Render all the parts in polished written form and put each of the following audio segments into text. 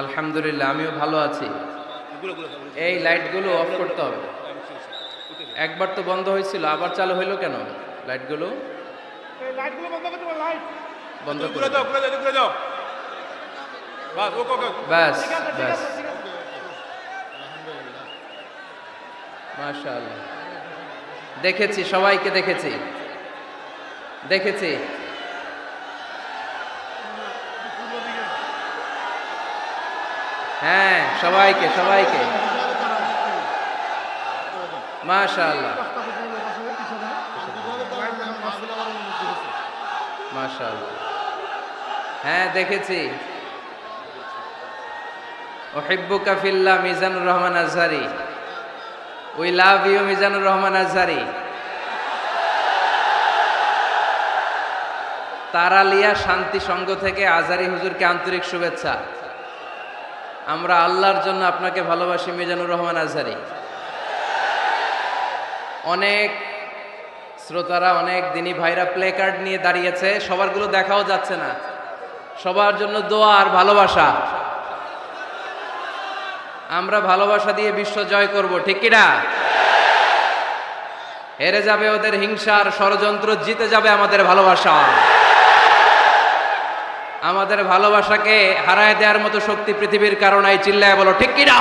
আলহামদুলিল্লাহ, আমিও ভালো আছি। এই লাইটগুলো অফ করতে হবে। একবার তো বন্ধ হয়েছিল, আবার চালু হইলো কেন? লাইটগুলো বন্ধ করে দাও। ব্যাস ব্যাস, মাশাআল্লাহ। দেখেছি, সবাইকে দেখেছি দেখেছি। হ্যাঁ, সবাইকে সবাইকে, মাশাআল্লাহ মাশাআল্লাহ। হ্যাঁ দেখেছি। উহিব্বুকা ফিল্লাহ, Mizanur Rahman Azhari. We love you, Mizanur Rahman Azhari. Taralia Shanti Sangha থেকে আজহারি হুজুরকে আন্তরিক শুভেচ্ছা। আমরা আল্লাহর জন্য আপনাকে ভালোবাসি মিজানুর রহমান আজহারি। অনেক শ্রোতারা, অনেক দিনী ভাইরা প্লে কার্ড নিয়ে দাঁড়িয়েছে, সবারগুলো দেখাও যাচ্ছে না। সবার জন্য দোয়া আর ভালোবাসা। আমরা ভালোবাসা দিয়ে বিশ্ব জয় করব, ঠিক কিনা? হেরে যাবে ওদের হিংসার ষড়যন্ত্র, জিতে যাবে আমাদের ভালোবাসা। আমাদের ভালোবাসাকে হারায় দেওয়ার মতো শক্তি পৃথিবীর কারণে, চিল্লায় বলো ঠিক কিনা?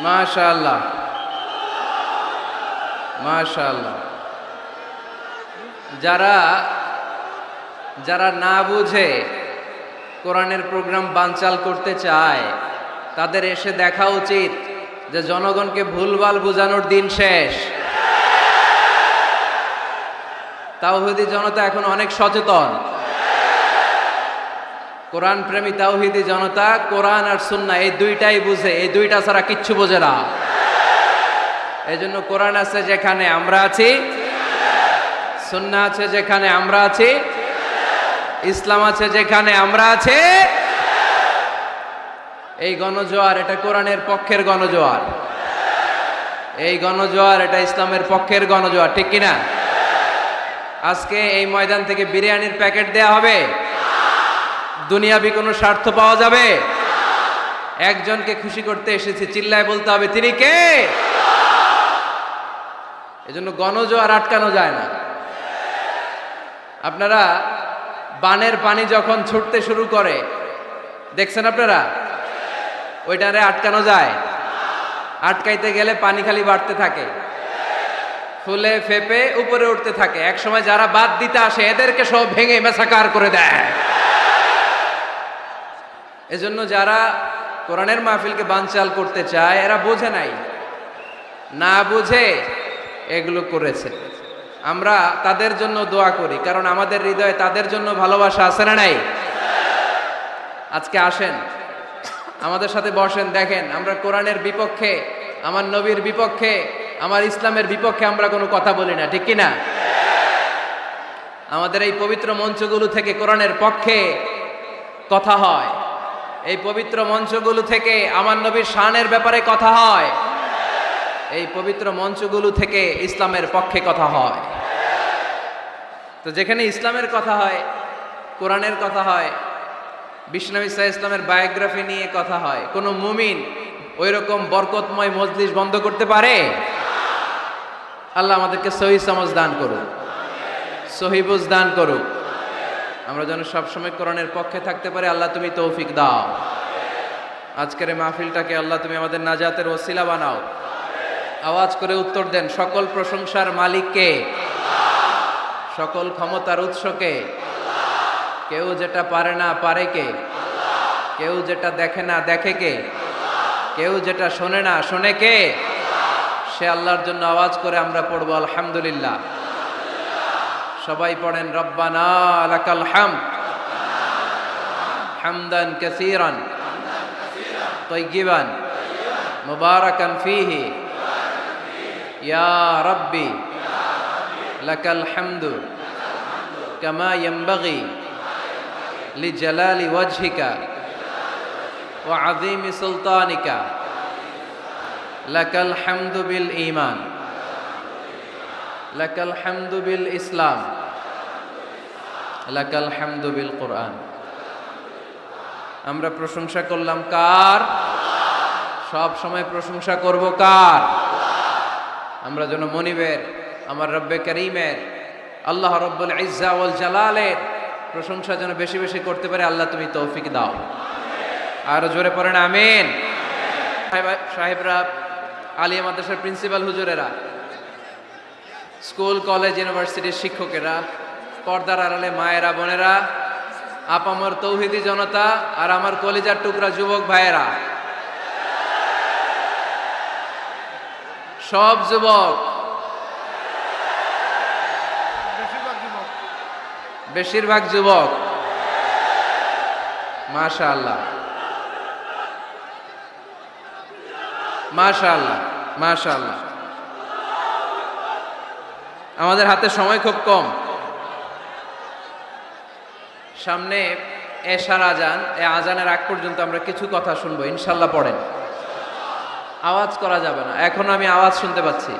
মাশাআল্লাহ মাশাআল্লাহ। যারা যারা না বুঝে কোরআনের প্রোগ্রাম বানচাল করতে চায়, তাদের এসে দেখা উচিত যে জনগণকে ভুলভাল বোঝানোর দিন শেষ। তাওহীদি জনতা এখন অনেক সচেতন। কোরআন প্রেমী তাওহীদি জনতা কোরআন আর সুন্নাহ এই দুইটাই বুঝে, এই দুইটা ছাড়া কিচ্ছু বোঝে না। এই জন্য কোরআন আছে যেখানে আমরা আছি, সুন্নাহ আছে যেখানে আমরা আছি, ইসলাম আছে যেখানে আমরা আছি। এই গণজোয়ার, এটা কোরআনের পক্ষের গণজোয়ার। এই গণজোয়ার, এটা ইসলামের পক্ষের গণজোয়ার, ঠিক কিনা? আজকে এই ময়দান থেকে বিরিয়ানির প্যাকেট দেয়া হবে? দুনিয়াবি কোনো স্বার্থ পাওয়া যাবে? একজনকে খুশি করতে এসেছি, চিল্লায় বলতে হবে তিনি কে? এজন্য গণজোয়ার আটকানো যায় না। আপনারা বানের পানি যখন ছুটতে শুরু করে দেখছেন আপনারা? ওইটারে আটকানো যায়? আটকাইতে গেলে পানি খালি বাড়তে থাকে, ফুলে ফেপে উপরে উঠতে থাকে। একসময় যারা বাদ দিতে আসে এদেরকে সব ভেঙে মেসাকার করে দেয়। এজন্য যারা কোরআনের মাহফিলকে বানচাল করতে চায় এরা বোঝে নাই, না বুঝে এগুলো করেছে। আমরা তাদের জন্য দোয়া করি, কারণ আমাদের হৃদয়ে তাদের জন্য ভালোবাসা আছে না নাই? আজকে আসেন, আমাদের সাথে বসেন, দেখেন আমরা কোরআনের বিপক্ষে, আমার নবীর বিপক্ষে, আমার ইসলামের বিপক্ষে আমরা কোনো কথা বলি না, ঠিক কিনা? আমাদের এই পবিত্র মঞ্চগুলো থেকে কোরআনের পক্ষে কথা হয়। এই পবিত্র মঞ্চগুলো থেকে আমার নবীর শানের ব্যাপারে কথা হয়। এই পবিত্র মঞ্চগুলো থেকে ইসলামের পক্ষে কথা হয়। তো যেখানে ইসলামের কথা হয়, কোরআনের কথা হয়, বিশ্বনবী সাল্লাল্লাহু আলাইহি ইসলামের বায়োগ্রাফি নিয়ে কথা হয়, কোন মুমিন ওই রকম বরকতময় মজলিস বন্ধ করতে পারে? আল্লাহ আমাদেরকে সহি সমঝ দান করুক, সহি বুঝ দান করুক। আমরা যেন সবসময় কোরআনের পক্ষে থাকতে পারি। আল্লাহ তুমি তৌফিক দাও। আজকের এই মাহফিলটাকে আল্লাহ তুমি আমাদের নাজাতের ওসিলা বানাও। আওয়াজ করে উত্তর দেন, সকল প্রশংসার মালিক কে? সকল ক্ষমতার উৎস কে? কেউ যেটা পারে না পারে কে? কেউ যেটা দেখে না দেখে কে? কেউ যেটা শোনে না শোনে কে? সে আল্লাহর জন্য আওয়াজ করে আমরা পড়বো আলহামদুলিল্লাহ। সবাই পড়েন রব্বানা লাকাল হামদ। حمدا كثيرا طيبا مباركا فيه يا ربي لك الحمد كما ينبغي لجلال وجهك وعظيم سلطانك لك الحمد بالإيمان لك الحمد بالإسلام لك الحمد بالقرآن আমরা প্রশংসা করলাম কার? সব সময় প্রশংসা করব কার? আমরা যেন মনিবের, আমার রব্বে করিমের, আল্লাহ রব্বুল ইজ্জা ওয়াল জালালের প্রশংসা যেন বেশি বেশি করতে পারে। আল্লাহ তুমি তৌফিক দাও। আর জোরে পড়েন আমিন। সাহেবরা, আলিয়া মাদ্রাসার প্রিন্সিপাল হুজুরেরা, স্কুল কলেজ ইউনিভার্সিটির শিক্ষকেরা, পর্দার আড়ালে মায়েরা বোনেরা, আপামর তৌহিদি জনতা, আর আমার কলিজার টুকরা যুবক ভাইয়েরা, সব যুবক, বেশিরভাগ যুবক, মাশাআল্লাহ মাশাআল্লাহ মাশাআল্লাহ। আমাদের হাতে সময় খুব কম। সামনে এশার আজান, এই আজানের আগ পর্যন্ত আমরা কিছু কথা শুনবো ইনশাল্লাহ। পড়েন, আওয়াজ করা যাবে না। এখন আমি আওয়াজ শুনতে পাচ্ছি।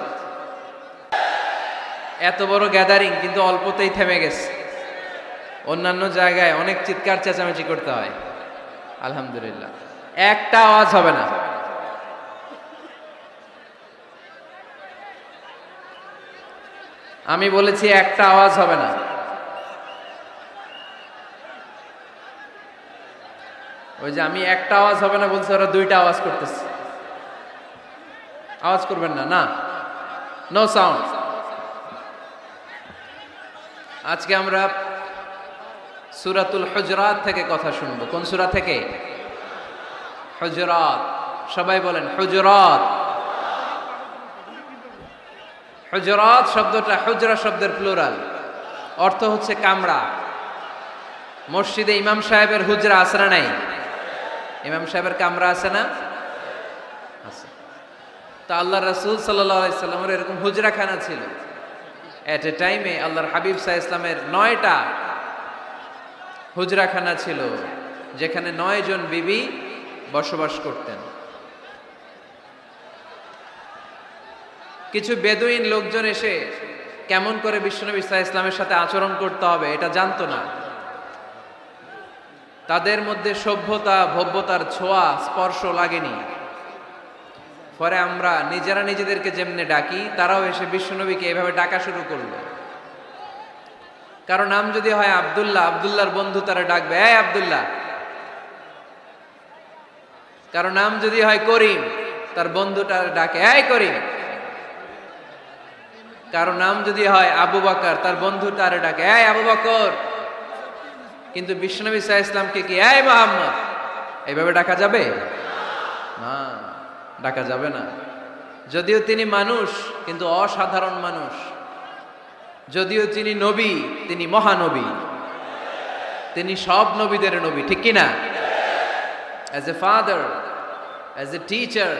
এত বড় গ্যাদারিং কিন্তু অল্পতেই থেমে গেছে। অন্যান্য জায়গায় অনেক চিৎকার চেঁচামেচি করতে হয়, আলহামদুলিল্লাহ একটা আওয়াজ হবে না। আমি বলেছি একটা আওয়াজ হবে না। ওই যে আমি একটা আওয়াজ হবে না বলছি, ওরা দুইটা আওয়াজ করতেছে। আওয়াজ করবেন না, না, নো সাউন্ড। আজকে আমরা সূরাতুল হুজরাত থেকে কথা শুনবো। কোন সূরা থেকে? হুজরাত। সবাই বলেন হুজরাত। হুজরাত শব্দটা হুজরা শব্দের প্লুরাল, অর্থ হচ্ছে কামরা। মসজিদে ইমাম সাহেবের হুজরা আছে না নাই? ইমাম সাহেবের কামরা আছে না? আছে। তা আল্লাহ রাসূল সাল্লাল্লাহু আলাইহি সাল্লামের এরকম হুজরাখানা ছিল। এট এ টাইমে আল্লাহর হাবিব সাল্লাল্লাহু আলাইহি ইসলামের 9টা হুজরাখানা ছিল, যেখানে 9 জন বিবি বসবাস করতেন। কিছু বেদুইন লোকজন এসে কেমন করে বিশ্বনবী সাল্লাল্লাহু আলাইহি ইসলামের সাথে আচরণ করতে হবে এটা জানতো না। তাদের মধ্যে সভ্যতা ভব্যতার ছোঁয়া স্পর্শ লাগেনি। পরে আমরা নিজেরা নিজেদেরকে যেমনে ডাকি, তারাও এসে বিশ্বনবীকে এভাবে ডাকা শুরু করলো। কারণ নাম যদি হয় আব্দুল্লাহ, আব্দুল্লাহর বন্ধু তারা ডাকবে এই আব্দুল্লাহ। কারণ নাম যদি হয় করিম, তার বন্ধুটা ডাকে এই করিম। কারণ নাম যদি হয় আবু বকর, তার বন্ধু তারে ডাকে এই আবু বকর। কিন্তু বিশ্বনবী সাল্লাল্লাহু আলাইহি ইসলামকে কি এই মুহাম্মদ এইভাবে ডাকা যাবে? না, ডাকা যাবে না। যদিও তিনি মানুষ, কিন্তু অসাধারণ মানুষ। যদিও তিনি নবী, তিনি মহানবী। তিনি সব নবীদের নবী, ঠিক কি না? As a father, as a teacher,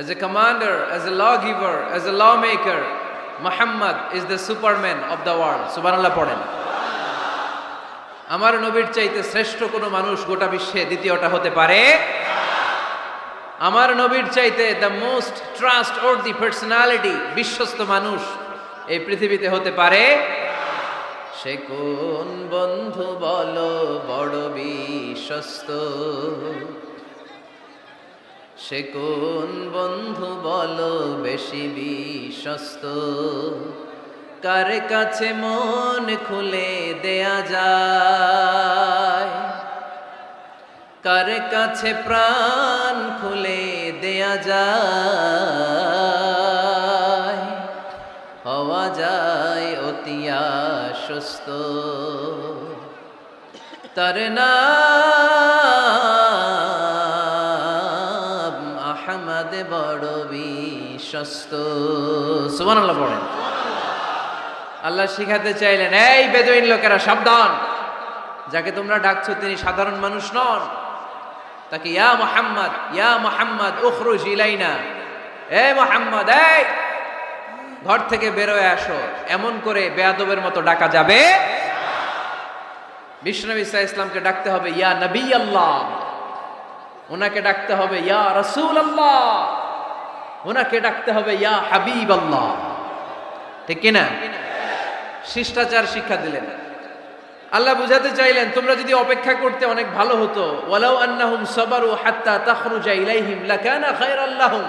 as a commander, as a lawgiver, as a lawmaker, Muhammad is the superman of the world. সুবহানাল্লাহ পড়েন। আমার নবীর চাইতে শ্রেষ্ঠ কোনো মানুষ গোটা বিশ্বে দ্বিতীয়টা হতে পারে? আমার নবীর চাইতে দ্য মোস্ট ট্রাস্টওয়ার্দি পার্সোনালিটি, বিশ্বস্ত মানুষ এই পৃথিবীতে হতে পারে? সে কোন বন্ধু বলো বড় বিশ্বস্ত? সে কোন বন্ধু বলো বেশি বিশ্বস্ত? কার কাছে মন খুলে দেয়া যায়? কার কাছে প্রাণ খুলে দেয়া যায়? হওয়া যায় অতি আশ্বস্ত। তার নাম আহমদ বড় বিশ্বস্ত। সুবহানাল্লাহ পড়েন। আল্লাহ শিখাতে চাইলেন এই বেদুইন লোকেরা সাবধান, যাকে তোমরা ডাকছো তিনি সাধারণ মানুষ নন। তাকে ইয়া মুহাম্মদ উখরুজ ইলাইনা, এ মুহাম্মদ, এই ঘর থেকে বের হয়ে আসো, এমন করে বেয়াদবের মতো ডাকা যাবে। বিশ্বনবী সাল্লাল্লাহু আলাইহি ইসলামকে ডাকতে হবে ইয়া নবী আল্লাহ, ওনাকে ডাকতে হবে ইয়া রাসূল আল্লাহ, ওনাকে ডাকতে হবে ইয়া হাবিব আল্লাহ। ঠিক কিনা? শিষ্টাচার শিক্ষা দিলেন। আল্লাহ বুঝাতে চাইলেন তোমরা যদি অপেক্ষা করতে অনেক ভালো হতো। ওয়ালাউ আন্নাহুম সাবারু হাত্তা তাখরুজা ইলাইহিম লাকানা খায়রাল লাহুম।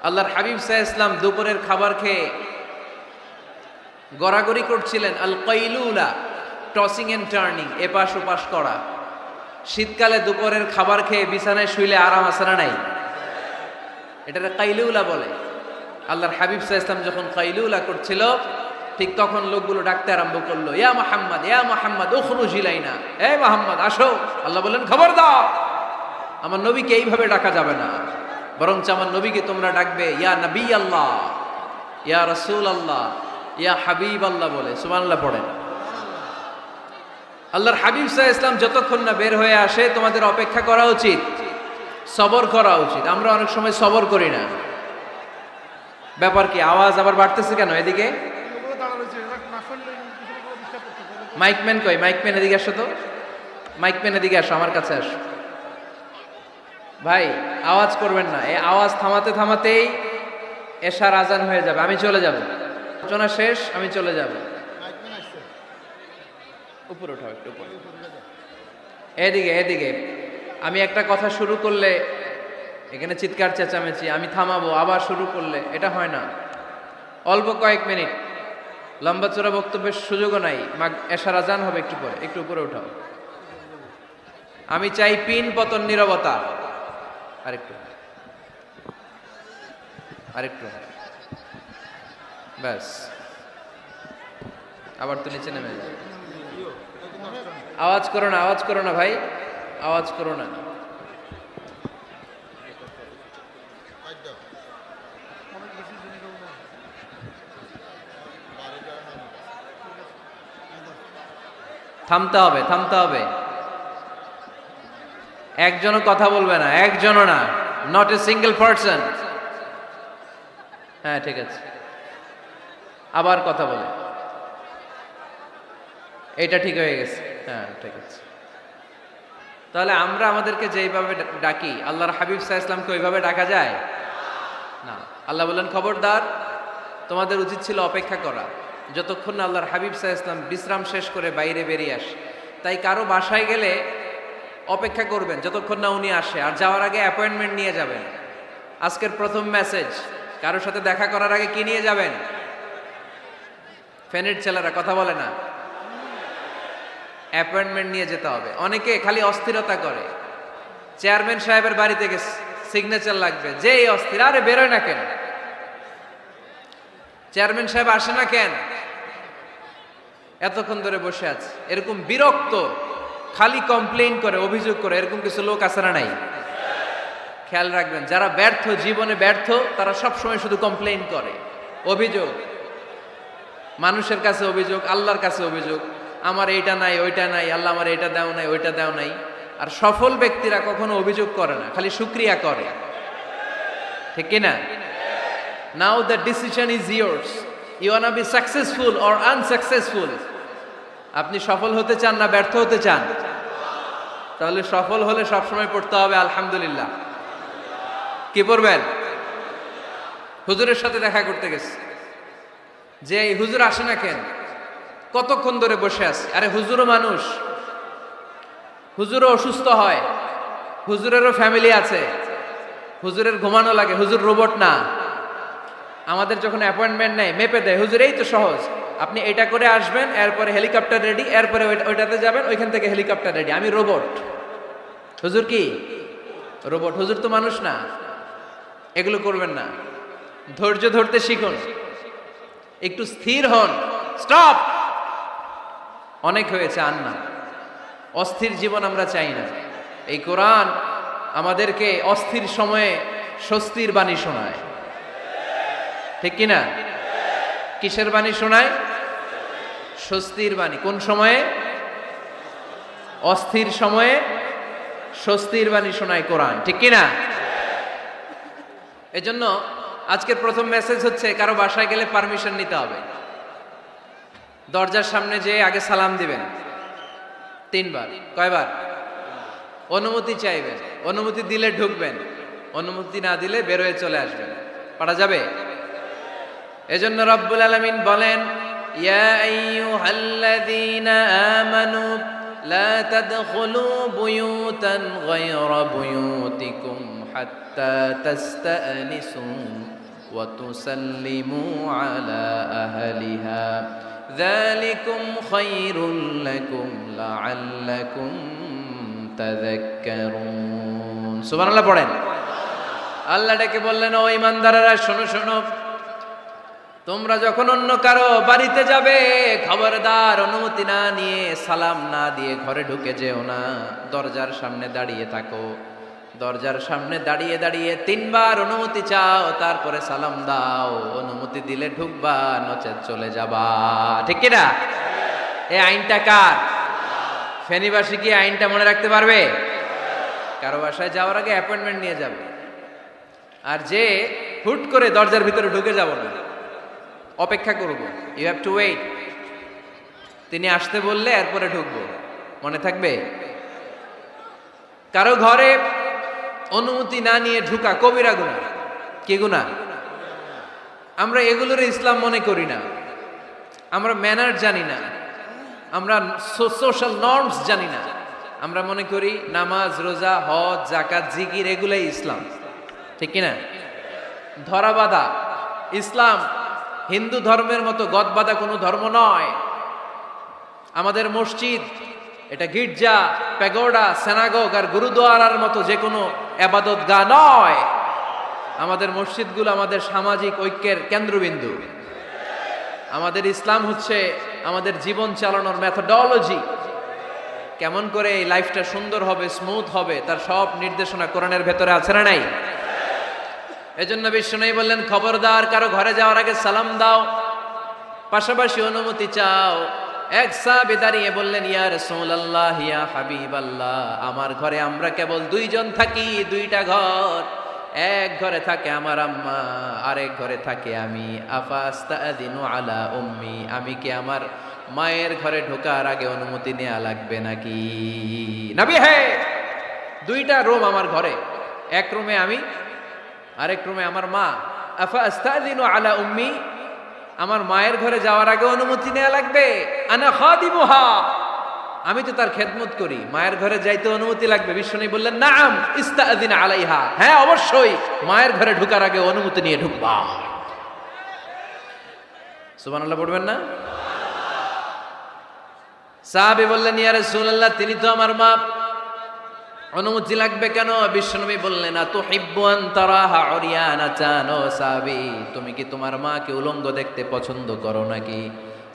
আল্লাহর হাবিব সাল্লাল্লাহু আলাইহি ওয়াসাল্লাম দুপুরের খাবার খেয়ে গড়াগড়ি করছিলেন। আল কাইলুলা, টসিং এন্ড টার্নিং, এপাশ ওপাশ করা। শীতকালে দুপুরের খাবার খেয়ে বিছানায় শুইলে আরাম আছে না নাই? এটাকে কাইলুলা বলে। আল্লাহর হাবিব সাল্লাল্লাহু আলাইহি ওয়াসাল্লাম যখন কাইলুলা করছিল, ঠিক তখন লোকগুলো ডাকতে আরম্ভ করলো ইয়া মুহাম্মদ উখরুজ ইলাইনা, এ মুহাম্মদ আসো। আল্লাহ বললেন খবরদার, আমার নবীকে এইভাবে ডাকা যাবে না, বরঞ্চ আমার নবীকে তোমরা ডাকবে ইয়া নবী আল্লাহ, ইয়া রাসূল আল্লাহ, ইয়া হাবিব আল্লাহ বলে। সুবহানাল্লাহ পড়েন। আল্লাহর হাবিব সাল্লাল্লাহু আলাইহি ওয়াসাল্লাম যতক্ষণ না বের হয়ে আসে তোমাদের অপেক্ষা করা উচিত, সবর করা উচিত। আমরা অনেক সময় সবর করি না। ব্যাপার কি? আওয়াজ আবার বাড়তেছে কেন? এদিকে মাইকম্যান কই? মাইকম্যান এদিকে আসো তো, মাইকম্যান এদিকে আসো, আমার কাছে আসো। ভাই আওয়াজ করবেন না, এই আওয়াজ থামাতে থামাতেই এশার আজান হয়ে যাবে, আমি চলে যাব, আলোচনা শেষ, আমি চলে যাব। উপরে উঠাও, একটু উপরে, এদিকে এদিকে। আমি একটা কথা শুরু করলে এখানে চিৎকার চেঁচামেচি, আমি থামাবো, আবার শুরু করলে এটা হয় না। অল্প কয়েক মিনিট, লম্বা চোরা বক্তব্যের সুযোগও নাই। এশার আজান হবে একটু পরে, একটু উপরে উঠাও। আমি চাই পিন পতন নীরবতা। আরেকটু আরেকটু, ব্যাস। আবার তো নিচে নেমে যাবে। আওয়াজ করো না, আওয়াজ করো না ভাই, আওয়াজ করো না। থামতে হবে, থামতে হবে। একজনও কথা বলবে না, একজনও না, নট এ সিঙ্গেল পারসন। হ্যাঁ ঠিক আছে, আবার কথা বলে, এটা ঠিক হয়ে গেছে। হ্যাঁ ঠিক আছে। তাহলে আমরা আমাদেরকে যেইভাবে ডাকি, আল্লাহর হাবিব সাল্লাল্লাহু আলাইহি ওয়াসাল্লামকে ওইভাবে ডাকা যায় না। আল্লাহ বললেন খবরদার, তোমাদের উচিত ছিল অপেক্ষা করা যতক্ষণ না আল্লাহর হাবিব সাল্লাল্লাহু আলাইহি ওয়াসাল্লাম বিশ্রাম শেষ করে বাইরে বেরিয়ে আসে। তাই কারো বাসায় গেলে অপেক্ষা করবেন যতক্ষণ না উনি আসে, আর যাওয়ার আগে অ্যাপয়েন্টমেন্ট নিয়ে যাবেন। আজকের প্রথম মেসেজ, কারোর সাথে দেখা করার আগে কি নিয়ে যাবেন? ফ্যানের ছেলেরা কথা বলে না, অ্যাপয়েন্টমেন্ট নিয়ে যেতে হবে। অনেকে খালি অস্থিরতা করে, চেয়ারম্যান সাহেবের বাড়িতে গেছে, সিগনেচার লাগবে, যেই অস্থির, আরে বেরোয় না কেন? চেয়ারম্যান সাহেব আসে না কেন? এতক্ষণ ধরে বসে আছে। এরকম বিরক্ত, খালি কমপ্লেইন করে, অভিযোগ করে, এরকম কিছু লোক আছে না নাই? খেয়াল রাখবেন, যারা ব্যর্থ, জীবনে ব্যর্থ, তারা সবসময় শুধু কমপ্লেইন করে, অভিযোগ। মানুষের কাছে অভিযোগ, আল্লাহর কাছে অভিযোগ, আমার এইটা নাই, ওইটা নাই, আল্লাহ আমার এইটা দাও নাই, ওইটা দাও নাই। আর সফল ব্যক্তিরা কখনো অভিযোগ করে না, খালি শুকরিয়া করে। ঠিক কিনা? Now the decision is yours. You wanna be successful or unsuccessful? আপনি সফল হতে চান না ব্যর্থ হতে চান? তাহলে সফল হলে সবসময় পড়তে হবে আলহামদুলিল্লাহ। কি পড়বেন? হুজুরের সাথে দেখা করতে গেছে, যে এই হুজুর আসে না কেন, কতক্ষণ ধরে বসে আছে। আরে হুজুরও মানুষ, হুজুরও অসুস্থ হয়, হুজুরেরও ফ্যামিলি আছে, হুজুরের ঘুমানো লাগে, হুজুর রোবট না। আমাদের যখন অ্যাপয়েন্টমেন্ট নেয় মেপে দেয়, হুজুর এই তো সহজ, আপনি এটা করে আসবেন, এরপরে হেলিকপ্টার রেডি, এরপরে ওইটাতে যাবেন, ওইখান থেকে হেলিকপ্টার রেডি। আমি রোবট, হুজুর কি রোবট? হুজুর তো মানুষ না। এগুলো করবেন না, ধৈর্য ধরতে শিখুন, একটু স্থির হন। স্টপ, অনেক হয়েছে, আর না। অস্থির জীবন আমরা চাই না। এই কোরআন আমাদেরকে অস্থির সময়ে স্বস্তির বাণী শোনায়। ঠিক কিনা? কিসের বাণী শোনায়? স্বস্তির বাণী। কোন সময়ে? অস্থির সময়ে স্বস্তির বাণী শোনায় কোরআন, ঠিক কিনা? এজন্য আজকের প্রথম মেসেজ হচ্ছে, কারো বাসায় গেলে পারমিশন নিতে হবে। দরজার সামনে যেয়ে আগে সালাম দিবেন 3 বার। কয়বার? অনুমতি চাইবেন, অনুমতি দিলে ঢুকবেন, অনুমতি না দিলে বের হয়ে চলে আসবেন। পারা যাবে? এজন্য রব্বুল আলামিন বলেন, ইয়া আইয়ুহাল্লাযীনা আমানু লা তাদখুলু বুয়ুতান গায়রা বুয়ুতিকুম হাত্তা তাস্তানিসু ওয়া তুসাল্লিমু আলা আহলিহা যালিকুম খায়রুল লাকুম লাআল্লাকুম তাযাক্কারুন। সুবহানাল্লাহ পড়েন। আল্লাহ ডেকে বললেন, ও ঈমানদারেরা শোনো শোনো, তোমরা যখন অন্য কারো বাড়িতে যাবে, খবরদার অনুমতি না নিয়ে সালাম না দিয়ে ঘরে ঢুকে যেও না। দরজার সামনে দাঁড়িয়ে থাকো, দরজার সামনে দাঁড়িয়ে দাঁড়িয়ে 3 বার অনুমতি চাও, তারপরে সালাম দাও। অনুমতি দিলে ঢুকবা, নচেত চলে যাবা, ঠিক কিনা? এই আইনটা কার? ফেনীবাসী কি আইনটা মনে রাখতে পারবে? কারো বাসায় যাওয়ার আগে অ্যাপয়েন্টমেন্ট নিয়ে যাবে, আর যে হুট করে দরজার ভিতরে ঢুকে যাব না, অপেক্ষা করব। You have to wait. তিনি আসতে বললে এরপরে ঢুকবো, মনে থাকবে? কারো ঘরে অনুমতি না নিয়ে ঢুকা কবিরা গুনাহ। কি গুনাহ? আমরা এগুলোর ইসলাম মনে করি না, আমরা ম্যানার জানি না, আমরা সোশ্যাল নর্মস জানি না। আমরা মনে করি নামাজ, রোজা, হজ, যাকাত, জিকির এগুলাই ইসলাম, ঠিক কিনা? ধরাবাঁধা ইসলাম হিন্দু ধর্মের মতো গদবাঁধা কোনো ধর্ম নয়। আমাদের মসজিদ এটা গির্জা, প্যাগোডা, সিনাগোগ আর গুরুদুয়ারার মতো যে কোনো ইবাদতগাহ নয়। আমাদের মসজিদগুলো আমাদের সামাজিক ঐক্যের কেন্দ্রবিন্দু। আমাদের ইসলাম হচ্ছে আমাদের জীবন চালানোর মেথোডোলজি। কেমন করে এই লাইফটা সুন্দর হবে, স্মুথ হবে, তার সব নির্দেশনা কোরআনের ভেতরে আছে না নাই? এজন্য বিশ্বনবী বললেন, খবরদার কারো ঘরে যাওয়ার আগে সালাম দাও, পাশাপাশি অনুমতি চাও। এক সাহাবী দাঁড়িয়ে বললেন, ইয়া রাসূলুল্লাহ, ইয়া হাবিবাল্লাহ, আমার ঘরে আমরা কেবল 2 জন থাকি, 2টা ঘর। এক ঘরে থাকে আমার আম্মা, আরেক ঘরে থাকে আমি। আফাস্তাযিনু আলা উম্মি, আমি কি আমার মায়ের ঘরে ঢোকার আগে অনুমতি নেওয়া লাগবে নাকি? নবী, হে, 2টা রুম আমার ঘরে, এক রুমে আমি, আরেক রুমে আমার মা। আফাস্তাযিনু আলা উম্মি, আমার মায়ের ঘরে যাওয়ার আগে অনুমতি নেওয়া লাগবে? আনা খাদিমুহা, আমি তো তার খেদমত করি, মায়ের ঘরে যাইতে অনুমতি লাগবে? বিশ্বনবী বললেন, নাআম ইস্তাযিন আলাইহা, হ্যাঁ অবশ্যই মায়ের ঘরে ঢোকার আগে অনুমতি নিয়ে ঢুকবা। সুবহানাল্লাহ পড়বেন না? সাহাবী বললেন, ইয়া রাসূলুল্লাহ, তিনি তো আমার মা, অনুমতি লাগবে কেন? বিশ্বনবী বললেন, আতুহিব্বু আন তারাহা উরিয়ানাতান, ও সাহাবী, তুমি কি তোমার মাকে উলঙ্গ দেখতে পছন্দ করো নাকি?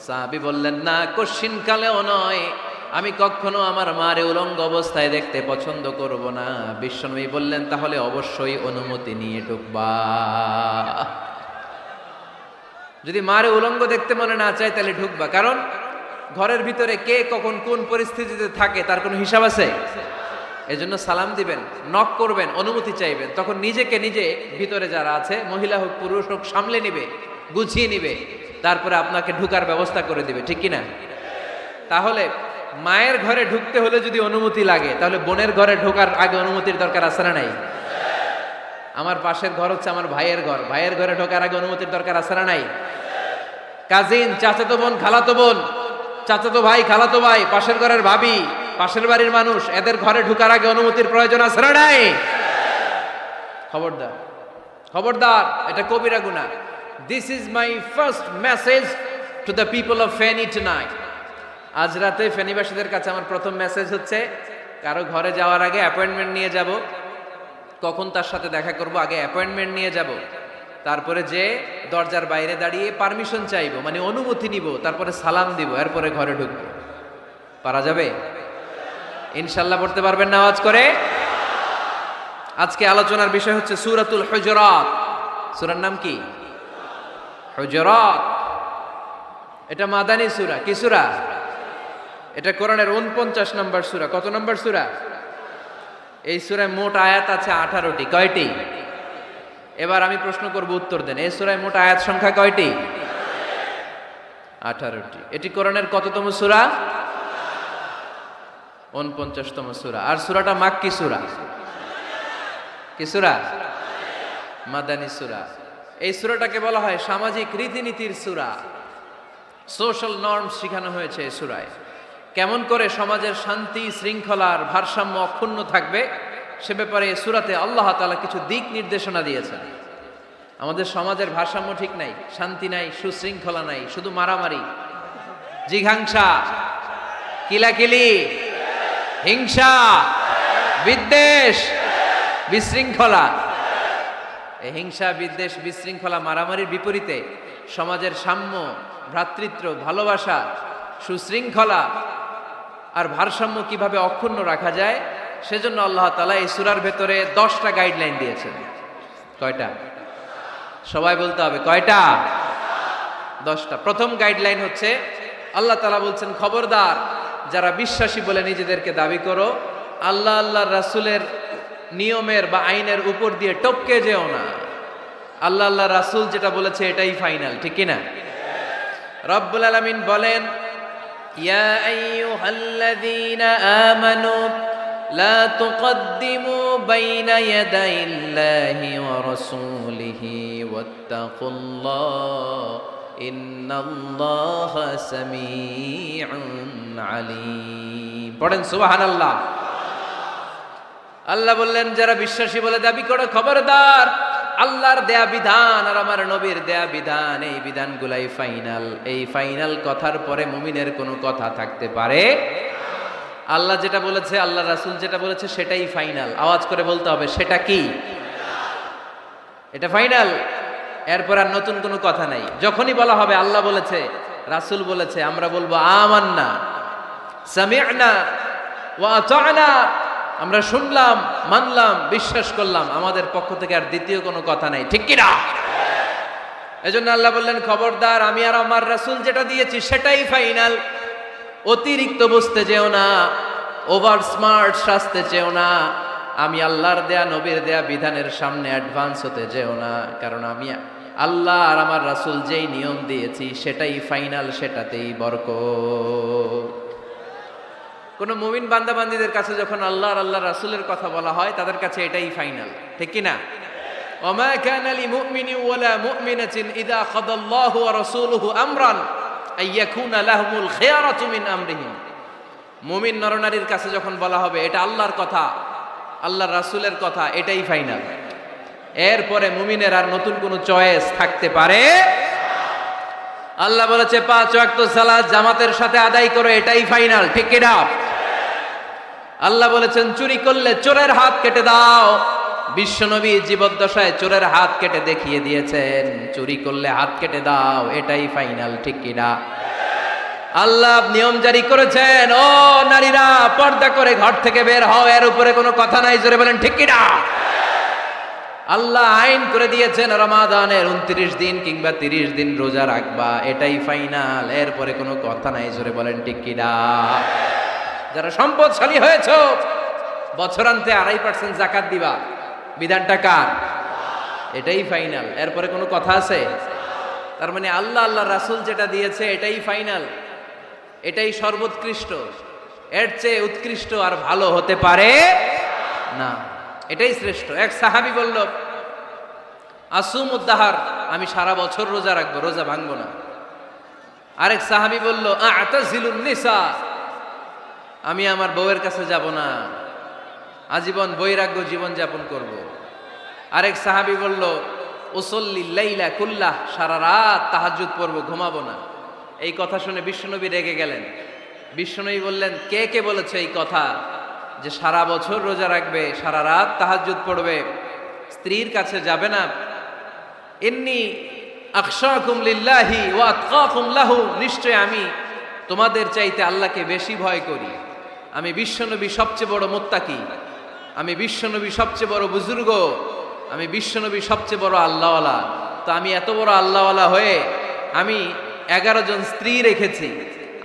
সাহাবী বললেন, না, কশ্চিনকালেও নয়, আমি কখনো আমার মারে উলঙ্গ অবস্থায় দেখতে পছন্দ করব না। বিশ্বনবী বললেন, তাহলে অবশ্যই অনুমতি নিয়ে ঢুকবা। যদি মারে উলঙ্গ দেখতে মনে না চায় তাহলে ঢুকবা, কারণ ঘরের ভিতরে কে কখন কোন পরিস্থিতিতে থাকে তার কোনো হিসাব আছে? এজন্য সালাম দিবেন, নক করবেন, অনুমতি চাইবেন, তখন নিজেকে নিজে ভিতরে যারা আছে, মহিলা হোক পুরুষ হোক, সামলে নিবে, গুছিয়ে নিবে, তারপরে আপনাকে ঢুকার ব্যবস্থা করে দিবে, ঠিক কিনা? তাহলে মায়ের ঘরে ঢুকতে হলে যদি অনুমতি লাগে, তাহলে বোনের ঘরে ঢোকার আগে অনুমতির দরকার আছে না নাই? আমার পাশের ঘর হচ্ছে আমার ভাইয়ের ঘর, ভাইয়ের ঘরে ঢোকার আগে অনুমতির দরকার আছে না নাই? কাজিন, চাচাতো বোন, খালাতো বোন, চাচাতো ভাই, খালাতো ভাই, পাশের ঘরের ভাবি, পাশের বাড়ির মানুষ, এদের ঘরে ঢোকার আগে অনুমতির প্রয়োজন আছে না নাই? খবরদার, খবরদার, এটা কবিরা গুনাহ। This is my first message to the people of Feni tonight. আজ রাতে ফেনীবাসীদের কাছে আমার প্রথম মেসেজ হচ্ছে, কারো ঘরে যাওয়ার আগে অ্যাপয়েন্টমেন্ট নিয়ে যাব। কখন তার সাথে দেখা করব, আগে অ্যাপয়েন্টমেন্ট নিয়ে যাব, তারপরে যে দরজার বাইরে দাঁড়িয়ে পারমিশন চাইবো, মানে অনুমতি নিব, তারপরে সালাম দিব, এরপরে ঘরে ঢুকবো। পারা যাবে? ইনশাল্লাহ পড়তে পারবেন না আওয়াজ করে? আজকে আলোচনার বিষয় হচ্ছে সূরাতুল হুজুরাত। সূরার নাম কি? হুজুরাত। এটা মাদানী সূরা। কি সূরা? এটা কোরআনের 49 নম্বর সূরা। কত নম্বর সূরা? এই সূরায় মোট আয়াত আছে 18টি। কয়টি? এবার আমি প্রশ্ন করব, উত্তর দেন। এই সূরায় মোট আয়াত সংখ্যা কয়টি? 18টি। এটি কোরআনের কততম সূরা? 49তম সূরা। আর সূরাটা মাক্কি সূরা। কি সূরা? মাদানী সূরা। এই সূরাটাকে বলা হয় সামাজিক রীতিনীতির সূরা। সোশ্যাল নর্মস শেখানো হয়েছে এই সূরায়। কেমন করে সমাজের শান্তি শৃঙ্খলার ভারসাম্য অক্ষুণ্ণ থাকবে সে ব্যাপারে এই সূরাতে আল্লাহ তাআলা কিছু দিক নির্দেশনা দিয়েছেন। আমাদের সমাজের ভারসাম্য ঠিক নাই, শান্তি নাই, সুশৃঙ্খলা নাই, শুধু মারামারি, জিঘাংসা, কিলাকিলি, হিংসা, বিদ্বেষ, বিশৃঙ্খলা। এই হিংসা, বিদ্বেষ, বিশৃঙ্খলা, মারামারির বিপরীতে সমাজের সাম্য, ভ্রাতৃত্ব, ভালোবাসা, সুশৃঙ্খলা আর ভারসাম্য কিভাবে অক্ষুণ্ণ রাখা যায় সেজন্য আল্লাহ তাআলা এই সূরার ভেতরে 10টা গাইডলাইন দিয়েছেন। কয়টা? সবাই বলতে হবে, কয়টা? 10টা। প্রথম গাইডলাইন হচ্ছে আল্লাহ তাআলা বলছেন, খবরদার যারা বিশ্বাসী বলে নিজেদেরকে দাবি করো, আল্লাহ আল্লাহর রাসূলের নিয়মের বা আইনের উপর দিয়ে টপকে যেও না। আল্লাহ আল্লাহ রাসূল যেটা বলেছে এটাই ফাইনাল, ঠিক কি না? রব্বুল আলামিন বলেন, ইয়া আইয়ুহাল্লাযীনা আমানু লা তুকদ্দিমু বাইনা ইয়াদাইল্লাহি ওয়া রাসূলিহি ওয়াত্তাকুল্লাহ ইন্নাল্লাহা সামিউন আলীম। পড়েন সুবহানাল্লাহ। আল্লাহ বললেন, যারা বিশ্বাসী বলে দাবি করো, খবরদার আল্লাহর দেয়া বিধান আর আমার নবীর দেয়া বিধান, এই বিধানগুলাই ফাইনাল। এই ফাইনাল কথার পরে মুমিনের কোনো কথা থাকতে পারে? আল্লাহ যেটা বলেছে, আল্লাহ রাসূল যেটা বলেছে সেটাই ফাইনাল। আওয়াজ করে বলতে হবে, সেটা কি? এটা ফাইনাল। এরপর আর নতুন কোনো কথা নাই। যখনই বলা হবে আল্লাহ বলেছে, রাসূল বলেছে, আমরা বলবো আমান্না, সামি'না ওয়া আতা'না, আমরা শুনলাম, মানলাম, বিশ্বাস করলাম। আমাদের পক্ষ থেকে আর দ্বিতীয় কোনো কথা নাই, ঠিক কি না? এজন্য আল্লাহ বললেন, খবরদার আমি আর আমার রাসূল যেটা দিয়েছি সেটাই ফাইনাল। অতিরিক্ত বুঝতে যেও না, ওভার স্মার্ট সাজতে চেও না। আমি আল্লাহর দেয়া নবীর দেয়া বিধানের সামনে অ্যাডভান্স হতে যেও না, কারণ আমি আল্লাহ আর আমার রাসূল যেই নিয়ম দিয়েছি সেটাই ফাইনাল, সেটাতেই বরকত। কোন মুমিন বান্দা বান্দীদের কাছে যখন আল্লাহ আর আল্লাহ রাসূলের কথা বলা হয় তাদের কাছে এটাই ফাইনাল, ঠিক কি না? ওমা কানা লিমুমিনিন ওয়ালা মুমিনাতিন ইযা খাদাল্লাহু ওয়া রাসূলুহু আমরান আইয়াকুনা লাহুমুল খিয়ারাতু মিন আমরিহিম। মুমিন নরনারীর কাছে যখন বলা হবে এটা আল্লাহর কথা, আল্লাহর রাসূলের কথা, এটাই ফাইনাল। এরপরে মুমিনের আর নতুন কোনো চয়েস থাকতে পারে? আল্লাহ বলেছে 5 ওয়াক্ত সালাত জামাতের সাথে আদায় করো, এটাই ফাইনাল, ঠিক কি না? আল্লাহ বলেছেন চুরি করলে চোরের হাত কেটে দাও। বিশ্বনবী জীবদ্দশায় চোরের হাত কেটে দেখিয়ে দিয়েছেন, চুরি করলে হাত কেটে দাও, এটাই ফাইনাল, ঠিক কি না? আল্লাহ নিয়ম জারি করেছেন, ও নারীরা পর্দা করে ঘর থেকে বের হও, এর উপরে কোনো কথা নাই, জোরে বলেন ঠিক কি না? আল্লাহ আইন করে দিয়েছেন রমাদানের 29 দিন কিংবা 30 দিন রোজা রাখবা, এটাই ফাইনাল, এরপরে কোনো কথা নাই, জোরে বলেন ঠিক কি না? যারা সম্পদশালী হয়েছো বছরান্তে 2.5% যাকাত দিবা, বিধানটা কার? এটাই ফাইনাল, এরপরে কোনো কথা আছে? তার মানে আল্লাহ আল্লাহ রাসূল যেটা দিয়েছে এটাই ফাইনাল, এটাই সর্বোৎকৃষ্ট। এর চেয়ে উৎকৃষ্ট আর ভালো হতে পারে না, এটাই শ্রেষ্ঠ। এক সাহাবী বলল, আসুমুদ্দাহার, আমি সারা বছর রোজা রাখবো, রোজা ভাঙবো না। আরেক সাহাবী বলল, আ'তাজিলুন নিসা, আমি আমার বউয়ের কাছে যাব না, আজীবন বৈরাগ্য জীবন যাপন করব। আরেক সাহাবী বলল, উসল্লি লাইলা কুল্লাহ, সারা রাত তাহাজ্জুদ পড়ব, ঘুমাবো না। এই কথা শুনে বিশ্বনবী রেগে গেলেন। বিশ্বনবী বললেন, কে কে বলেছে এই কথা যে সারা বছর রোজা রাখবে, সারা রাত তাহাজ্জুদ পড়বে, স্ত্রীর কাছে যাবে না? ইন্নী আখশাকুম লিল্লাহি ওয়া আতকাকুম লাহু, নিশ্চয় আমি তোমাদের চাইতে আল্লাহকে বেশি ভয় করি। আমি বিশ্বনবী সবচেয়ে বড় মুত্তাকি, আমি বিশ্বনবী সবচেয়ে বড় বুজুর্গ, আমি বিশ্বনবী সবচেয়ে বড় আল্লাহওয়ালা। তো আমি এত বড় আল্লাহওয়ালা হয়ে আমি 11 জন স্ত্রী রেখেছি,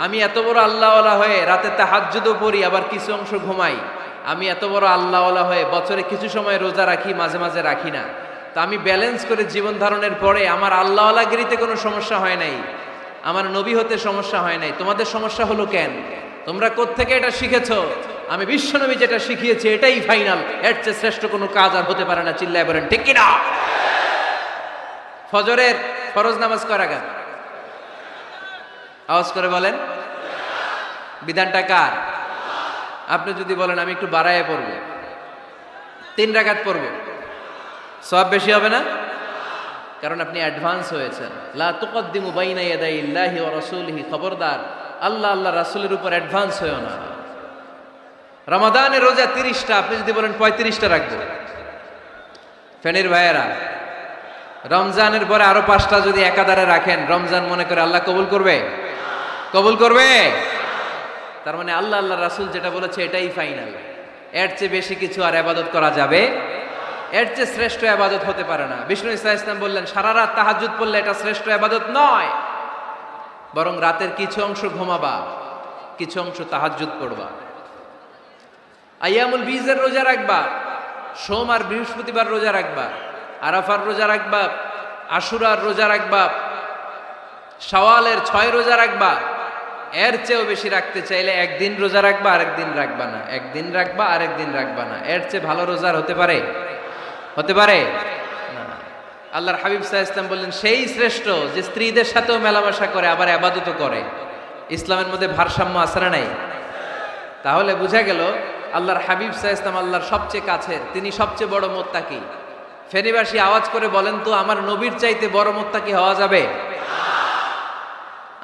আমি এত বড় আল্লাহওয়ালা হয়ে রাতে তাহাজ্জুদও পড়ি, আবার কিছু অংশ ঘুমাই। আমি এত বড় আল্লাহওয়ালা হয়ে বছরে কিছু সময় রোজা রাখি, মাঝে মাঝে রাখি না। তা আমি ব্যালেন্স করে জীবন ধারণের পরে আমার আল্লাহওয়ালাগিরিতে কোনো সমস্যা হয় নাই, আমার নবী হতে সমস্যা হয় নাই। তোমাদের সমস্যা হলো কেন? তোমরা কোত্থেকে এটা শিখেছো? আমি বিশ্বনবী যেটা শিখিয়েছি এটাই ফাইনাল, এর চেয়ে শ্রেষ্ঠ কোনো কাজ আর হতে পারে না। চিল্লায় বলেন ঠিক কিনা? ফজরের ফরজ নামাজ কয় রাকাত? আওয়াজ করে বলেন। বিধানটা কার? আপনি যদি বলেন আমি একটু বাড়ায় পড়বো, 3 রাকাত পড়বো, সওয়াব বেশি হবে না? কারণ আপনি অ্যাডভান্স হয়েছেন। লা তুকদ্দিমু বাইনা ইয়াদাইল্লাহি ওয়া রাসূলিহি, খবরদার আল্লাহ আল্লাহ রাসূলের উপর অ্যাডভান্স হয়ো না। রমাদানের রোজা 30টা, আপনি যদি বলেন 35টা রাখবো, ফেনীর ভাইয়েরা রমজানের পরে আরো 5টা যদি একাধারে রাখেন, রমজান মনে করে আল্লাহ কবুল করবে? কবুল করবে? তার মানে আল্লাহ আল্লাহ রাসূল যেটা বলেছে এটাই ফাইনাল। এর চেয়ে বেশি কিছু আর ইবাদত করা যাবে, এর চেয়ে শ্রেষ্ঠ ইবাদত হতে পারে না। বিষ্ণু ইসা ইসলাম বললেন সারা রাত তাহাজ্জুদ পড়লে এটা শ্রেষ্ঠ ইবাদত নয়, বরং রাতের কিছু অংশ ঘুমাবা, কিছু অংশ তাহাজ্জুদ পড়বা। আইয়ামুল বীজের রোজা রাখবা, সোম আর বৃহস্পতিবার রোজা রাখবা, আরাফার রোজা রাখবা, আশুরার রোজা রাখবা, শাওয়ালের 6 রোজা রাখবা। এর চেয়েও বেশি রাখতে চাইলে একদিন রোজা রাখবা, আরেকদিন রাখবা না, একদিন রাখবা, আরেকদিন রাখবা না। এর চেয়ে ভালো রোজার হতে পারে? হতে পারে না। আল্লাহর হাবিব সাল্লাল্লাহু আলাইহি ওয়াসাল্লাম বললেন সেই শ্রেষ্ঠ যে স্ত্রীদের সাথেও মেলামেশা করে আবার ইবাদতও করে। ইসলামের মধ্যে ভারসাম্য আছে না নাই? তাহলে বোঝা গেল আল্লাহর হাবিব সাল্লাল্লাহু আলাইহি ওয়াসাল্লাম আল্লাহর সবচেয়ে কাছের, তিনি সবচেয়ে বড় মুত্তাকি। ফেনীবাসী আওয়াজ করে বলেন তো, আমার নবীর চাইতে বড় মুত্তাকি হওয়া যাবে?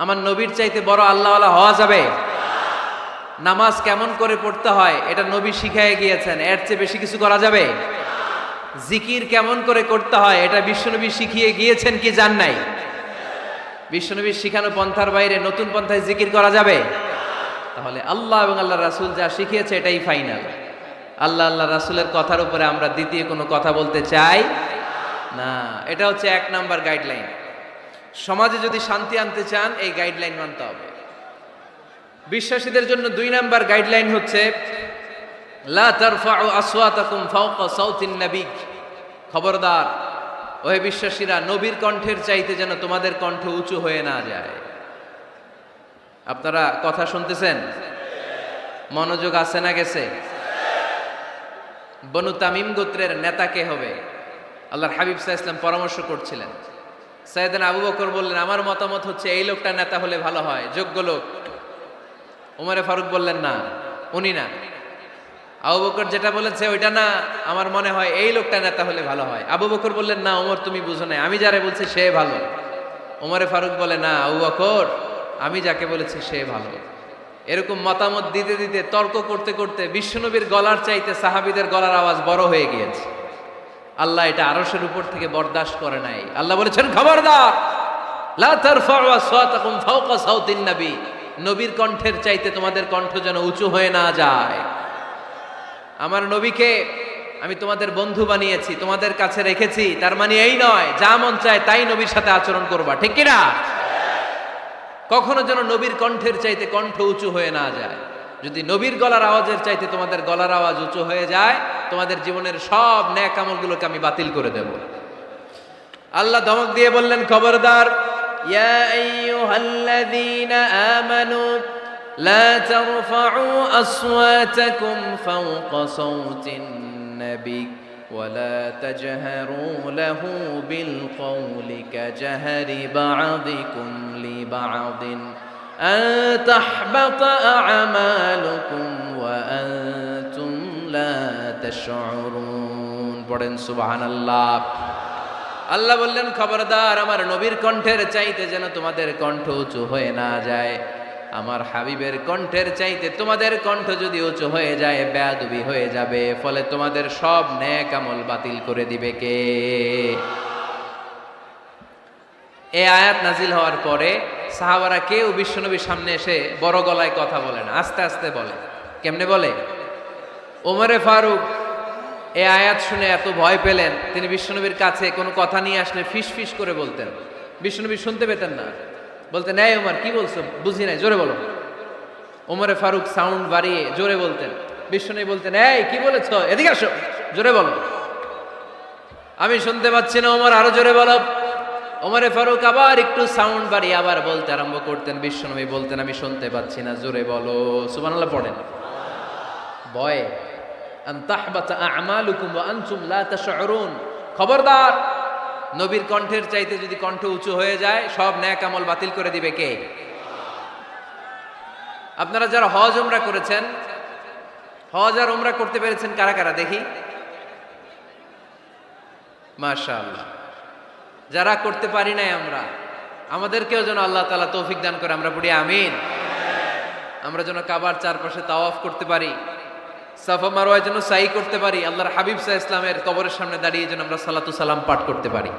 আমার নবীর চাইতে বড় আল্লাহওয়ালা হওয়া যাবে? নামাজ কেমন করে পড়তে হয় এটা নবী শিখায় গিয়েছেন, এর চেয়ে বেশি কিছু করা যাবে? জিকির কেমন করে করতে হয় এটা বিশ্বনবী শিখিয়ে গিয়েছেন কি জান নাই? বিশ্বনবীর শিখানো পন্থার বাইরে নতুন পন্থায় জিকির করা যাবে? তাহলে আল্লাহ এবং আল্লাহ রাসূল যা শিখিয়েছে এটাই ফাইনাল। আল্লাহ আল্লাহ রাসূলের কথার উপরে আমরা দ্বিতীয় কোনো কথা বলতে চাই না। এটা হচ্ছে 1 নাম্বার গাইডলাইন। সমাজে যদি শান্তি আনতে চান এই গাইডলাইন মানতে হবে। বিশ্বাসীদের জন্য 2 নাম্বার গাইডলাইন হচ্ছে লা তারফাউ আসওয়াতাকুম ফাওকা সাউতিন নবী। খবরদার ওহে বিশ্বাসীরা, নবীর কণ্ঠের চাইতে যেন তোমাদের কণ্ঠ উঁচু হয়ে না যায়। আপনারা কথা শুনতেছেন? মনোযোগ আছে না গেছে? বনু তামিম গোত্রের নেতা কে হবে? আল্লাহর হাবিব সাল্লাল্লাহু আলাইহি ওয়াসাল্লাম পরামর্শ করছিলেন। সাইয়েদনা আবু বকর বললেন আমার মতামত হচ্ছে এই লোকটা নেতা হলে ভালো হয়, যোগ্য লোক। ওমরে ফারুক বললেন না, উনি না। আবু বকর যেটা বলেছে ওইটা না, আমার মনে হয় এই লোকটা নেতা হলে ভালো হয়। আবু বকর বললেন না ওমর তুমি বুঝো না, আমি যারে বলছি সে ভালো। ওমরে ফারুক বলে না আবু বকর, আমি যাকে বলেছি সে ভালো। এরকম মতামত দিতে দিতে তর্ক করতে করতে বিশ্বনবীর গলার চাইতে সাহাবীদের গলার আওয়াজ বড় হয়ে গিয়েছে। আল্লাহ এটা আরশের উপর থেকে বরদাস্ত করে নাই। আল্লাহ বলেছেন খবরদার লা তারফাউ আসওয়াতাকুম ফাওকা সাউতিন নবী, নবীর কণ্ঠের চাইতে তোমাদের কণ্ঠ যেন উঁচু হয়ে না যায়। আমার নবীকে আমি তোমাদের বন্ধু বানিয়েছি, তোমাদের কাছে রেখেছি, তার মানে এই নয় যা মন চায় তাই নবীর সাথে আচরণ করবা, ঠিক কি না? কখনো যেন নবীর কণ্ঠের চাইতে কণ্ঠ উঁচু হয়ে না যায়। যদি নবীর গলার আওয়াজের চাইতে তোমাদের গলার আওয়াজ উঁচু হয়ে যায়, তোমাদের জীবনের সব নেক আমলগুলোকে আমি বাতিল করে দেব। আল্লাহ ধমক দিয়ে বললেন খবরদার ইয়া আইয়ুহাল্লাযীনা আমানু লা তারফাউ আসওয়াতাকুম ফাওকা সাউতিন নবী ولا تجهروا له بالقول كجهر بعضكم لبعض أن تحبط أعمالكم وأنتم لا تشعرون পড়েন সুবহানাল্লাহ। আল্লাহ বললেন খবরদার আমার নবীর কণ্ঠের চাইতে যেন তোমাদের কণ্ঠ উঁচু হয়ে না যায়। আমার হাবিবের কণ্ঠের চাইতে তোমাদের কণ্ঠ যদি উঁচু হয়ে যায় বেয়াদবি হয়ে যাবে, ফলে তোমাদের সব নেক আমল বাতিল করে দিবে কে? এই আয়াত নাজিল হওয়ার পরে সাহাবারা কেউ বিশ্বনবীর সামনে এসে বড় গলায় কথা বলে না, আস্তে আস্তে বলে। কেমনে বলে? ওমরে ফারুক এই আয়াত শুনে এত ভয় পেলেন, তিনি বিশ্বনবীর কাছে কোনো কথা নিয়ে আসলে ফিস ফিস করে বলতেন, বিশ্বনবী শুনতে পেতেন না। বলতেন, এই ওমর কি বলছো, বুঝি নাই, জোরে বলো। ওমরে ফারুক সাউন্ড বাড়িয়ে জোরে বলতেন। বিশ্বনবী বলতেন, এই কি বলেছো, এদিকে আসো, জোরে বলো। আমি শুনতে পাচ্ছি না, ওমর আরো জোরে বলো। ওমরে ফারুক আবার একটু সাউন্ড বাড়িয়ে আবার বলতে আরম্ভ করতেন। বিশ্বনবী বলতেন, আমি শুনতে পাচ্ছি না, জোরে বলো। সুবহানাল্লাহ পড়েন। ভয়ে আন তাহবাতা আমালুকুম ওয়া আনতুম লা তাশউরুন। খবরদার, নবীর কণ্ঠের চাইতে যদি কণ্ঠ উঁচু হয়ে যায় সব নেক আমল বাতিল করে দিবে কে? আপনারা যারা হজ উমরা করেছেন, হজ আর উমরা করতে পেরেছেন কারা কারা দেখি? মাশাআল্লাহ। যারা করতে পারি নাই আমরা, আমাদেরকেও যেন আল্লাহ তাআলা তৌফিক দান করে, আমরা পড়ি আমিন। আমরা যেন কাবার চারপাশে তাওয়াফ করতে পারি, সাফা মারওয়ায় যেন সাই করতে পারি, আল্লাহর হাবিব সাল্লাল্লাহু আলাইহি ওয়াসাল্লামের কবরের সামনে দাঁড়িয়ে যেন আমরা সালাতু সালাম পাঠ করতে পারি।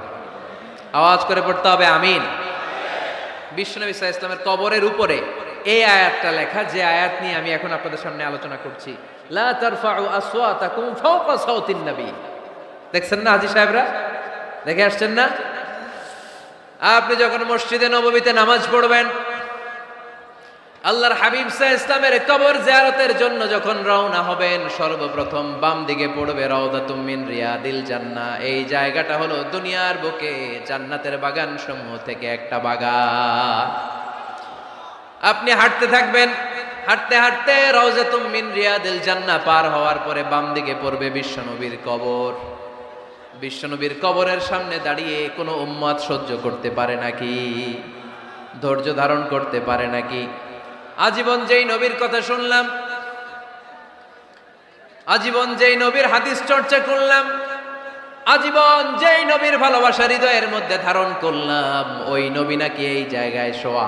আওয়াজ করে পড়তে হবে আমিন। বিশ্বনবী সাল্লাল্লাহু আলাইহি ওয়াসাল্লামের কবরের উপরে এই আয়াতটা লেখা, যে আয়াত নিয়ে আমি এখন আপনাদের সামনে আলোচনা করছি। লা তারফাউ আসওয়াতাকুম ফাওকা সাওতিন নবী। দেখছেন না হাজী সাহেবরা, দেখে আসছেন না? আপনি যখন মসজিদে নববীতে নামাজ পড়বেন, আল্লাহর হাবিব সাল্লাল্লাহু আলাইহি ওয়াসাল্লামের কবর জিয়ারতের জন্য যখন রওনা হবেন, সর্বপ্রথম বাম দিকে পড়বে রাউদাতুম মিন রিয়াদিল জান্নাহ। এই জায়গাটা হলো দুনিয়ার বুকে জান্নাতের বাগান সমূহ থেকে একটা বাগান। আপনি হাঁটতে থাকবেন, হাঁটতে হাঁটতে রাউজাতুম মিন রিয়াদিল জান্নাহ পার হওয়ার পরে বাম দিকে পড়বে বিশ্বনবীর কবর। বিশ্বনবীর কবরের সামনে দাঁড়িয়ে কোনো উম্মত সহ্য করতে পারে নাকি? ধৈর্য ধারণ করতে পারে নাকি? আজীবন যেই নবীর কথা শুনলাম, আজীবন যেই নবীর হাদিস চর্চা করলাম, আজীবন যেই নবীর ভালোবাসা হৃদয়ের মধ্যে ধারণ করলাম, ওই নবী নাকি এই জায়গায় শোয়া,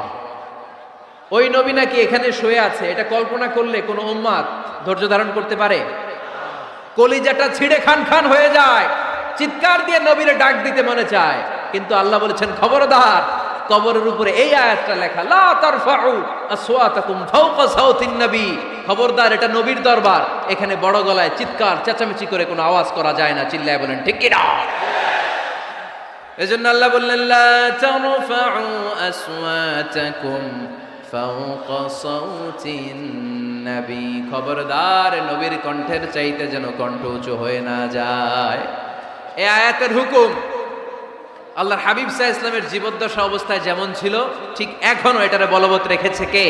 ওই নবী নাকি এখানে শুয়ে আছে, এটা কল্পনা করলে কোনো উম্মত ধৈর্য ধারণ করতে পারে? কলিজাটা ছিঁড়ে খান খান হয়ে যায়, চিৎকার দিয়ে নবীরে ডাক দিতে মনে চায়। কিন্তু আল্লাহ বলেছেন, খবরদার, কবরের উপরে এই আয়াতটা লেখা, লা তারফাউ আসওয়াতাকুম ফাওকা সাওতিন নবী। খবরদার, এটা নবীর দরবার, এখানে বড় গলায় চিৎকার চেঁচামেচি করে কোনো আওয়াজ করা যায় না। চিল্লায় বলেন ঠিক কি না? এজন্য আল্লাহ বললেন, লা তারফাউ আসওয়াতাকুম ফাওকা সাওতিন নবী। খবরদার, নবীর কণ্ঠের চাইতে যেন কণ্ঠ উঁচু হয়ে না যায়। এই আয়াতের হুকুম আল্লাহর হাবিব সাল্লাল্লাহু আলাইহি ওয়াসাল্লামের জীবদ্দশা অবস্থায় যেমন ছিল, ঠিক এখনো এটারে বলবৎ রেখেছে কে?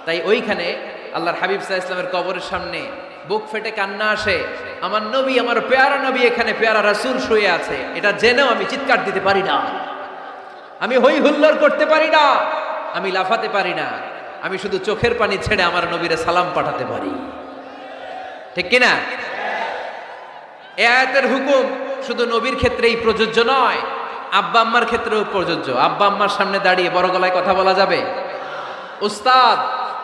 তাই ওইখানে আল্লাহর হাবিব সাল্লাল্লাহু আলাইহি ওয়াসাল্লামের কবরের সামনে বুক ফেটে কান্না আসে, আমার নবী, আমার পেয়ারা নবী এখানে, পেয়ারা রাসূল শুয়ে আছে, এটা জেনেও আমি চিৎকার দিতে পারি না, আমি হই হুল্লোড় করতে পারি না, আমি লাফাতে পারি না, আমি শুধু চোখের পানি ছেড়ে আমার নবীরে সালাম পাঠাতে পারি। ঠিক কিনা? এই আয়াতের হুকুম শুধু নবীর ক্ষেত্রেই প্রযোজ্য নয়, আব্বা আম্মার ক্ষেত্রেও প্রযোজ্য। আব্বা আম্মার সামনে দাঁড়িয়ে বড় গলায় কথা বলা যাবে? উস্তাদ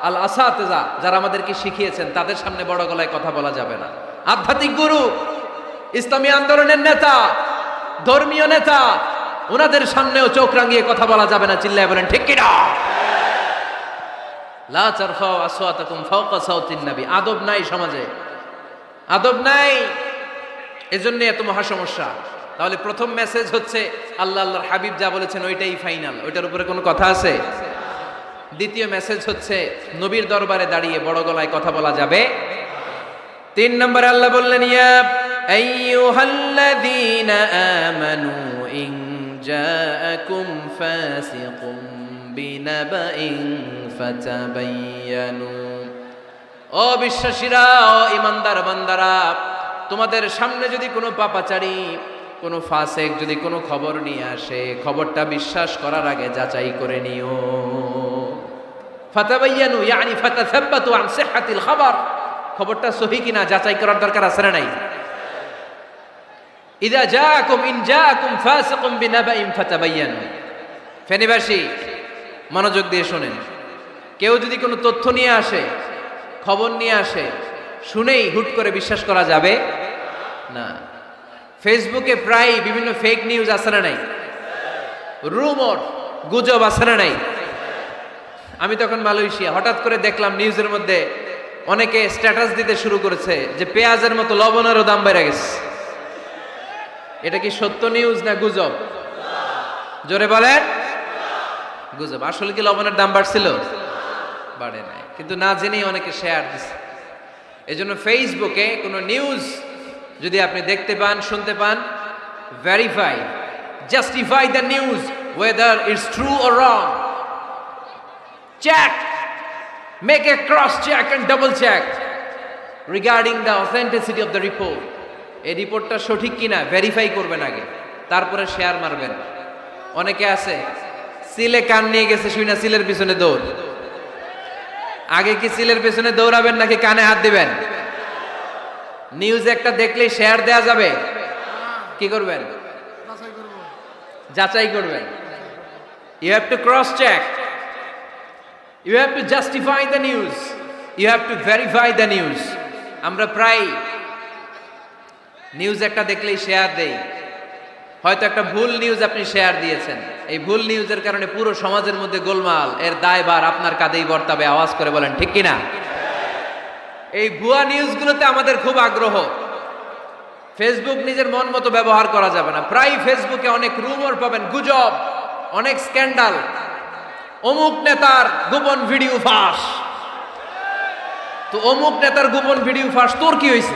আল আসাতেজা যারা আমাদেরকে শিখিয়েছেন, তাদের সামনে বড় গলায় কথা বলা যাবে না। আধ্যাত্মিক গুরু, ইসলামী আন্দোলনের নেতা, ধর্মীয় নেতা, ওনাদের সামনেও চোখ রাঙিয়ে কথা বলা যাবে না। চিল্লায় বলেন ঠিক কি না? লা তারফাউ আসওয়াতাকুম ফাওকা সাওতিন নবী। আদব নাই সমাজে, আদব নাই, এজন্য এত মহা সমস্যা। তাহলে প্রথম মেসেজ হচ্ছে, আল্লাহ আল্লাহর হাবিব যা বলেছেন ওইটাই ফাইনাল, ওইটার উপরে কোনো কথা আছে? দ্বিতীয় মেসেজ হচ্ছে, নবীর দরবারে দাঁড়িয়ে বড় গলায় কথা বলা যাবে। 3 নম্বরে আল্লাহ বললেন, ইয়া আইয়ুহাল্লাযীনা আমানু ইন জাআকুম ফাসিকুম বিনাবাইন ফাতাবায়ানু। ও বিশ্বাসীরা, ও ঈমানদার বান্দারা, তোমাদের সামনে যদি কোনো পাপাচারী, কোনো ফাসেক যদি কোনো খবর নিয়ে আসে, খবরটা বিশ্বাস করার আগে যাচাই করে নিও। ফাতাবায়ানু ইয়ানি ফাতাসাব্বাতু আন সিহহাতিল খবর। খবরটা সহি কিনা যাচাই করার দরকার আছে না নাই? ইযা জাআকুম ফাসিকুম বিনাবাইন ফাতাবায়ানু। ফেনীবাসী মনোযোগ দিয়ে শুনেন, কেউ যদি কোনো তথ্য নিয়ে আসে, খবর নিয়ে আসে, শুনেই হুট করে বিশ্বাস করা যাবে না। ফেসবুকে প্রায় বিভিন্ন ফেক নিউজ আছে না নাই? রুমর, গুজব আছে না নাই? আমি তখন মালয়েশিয়া, হঠাৎ করে দেখলাম নিউজের মধ্যে অনেকে স্ট্যাটাস দিতে শুরু করেছে যে পেঁয়াজের মতো লবণেরও দাম বেড়ে গেছে। এটা কি সত্য নিউজ না গুজব? জোরে বলেন। গুজব। আসলে কি লবণের দাম বাড়ছিল? বাড়ে নাই, কিন্তু না জেনেই অনেকে শেয়ার দিচ্ছে। এজন্য ফেসবুকে কোনো নিউজ যদি আপনি দেখতে পান, শুনতে পান, verify, justify the news whether it's true or wrong. Check, make a cross check and double check regarding the authenticity of the report. এই রিপোর্টটা সঠিক কিনা ভেরিফাই করবেন আগে, তারপরে শেয়ার মারবেন। অনেকে আছে সিলে কান নিয়ে গেছে, শুনে সিলের পিছনে দৌড়। আগে কি সিলের পিছনে দৌড়াবেন নাকি কানে হাত দিবেন? নিউজ একটা দেখলেই শেয়ার দেয়া যাবে? কি করবেন? যাচাই করবেন। You have to cross check, you have to justify the news, you have to verify the news. আমরা প্রায় নিউজ একটা দেখলেই শেয়ার দেই। হয়তো একটা ভুল নিউজ আপনি শেয়ার দিয়েছেন, এই ভুল নিউজের কারণে পুরো সমাজের মধ্যে গোলমাল, এর দায়ভার আপনার কাঁধেই বর্তাবে। আওয়াজ করে বলেন ঠিক কিনা? এই ভুয়া নিউজগুলোতে আমাদের খুব আগ্রহ। ফেসবুক নিজের মন মতো ব্যবহার করা যাবে না। প্রায় ফেসবুকে অনেক রুমার পাবেন, গুজব, অনেক স্ক্যান্ডাল। অমুক নেতার গোপন ভিডিও ফাঁস। তো অমুক নেতার গোপন ভিডিও ফাঁস, তোর কি হয়েছে?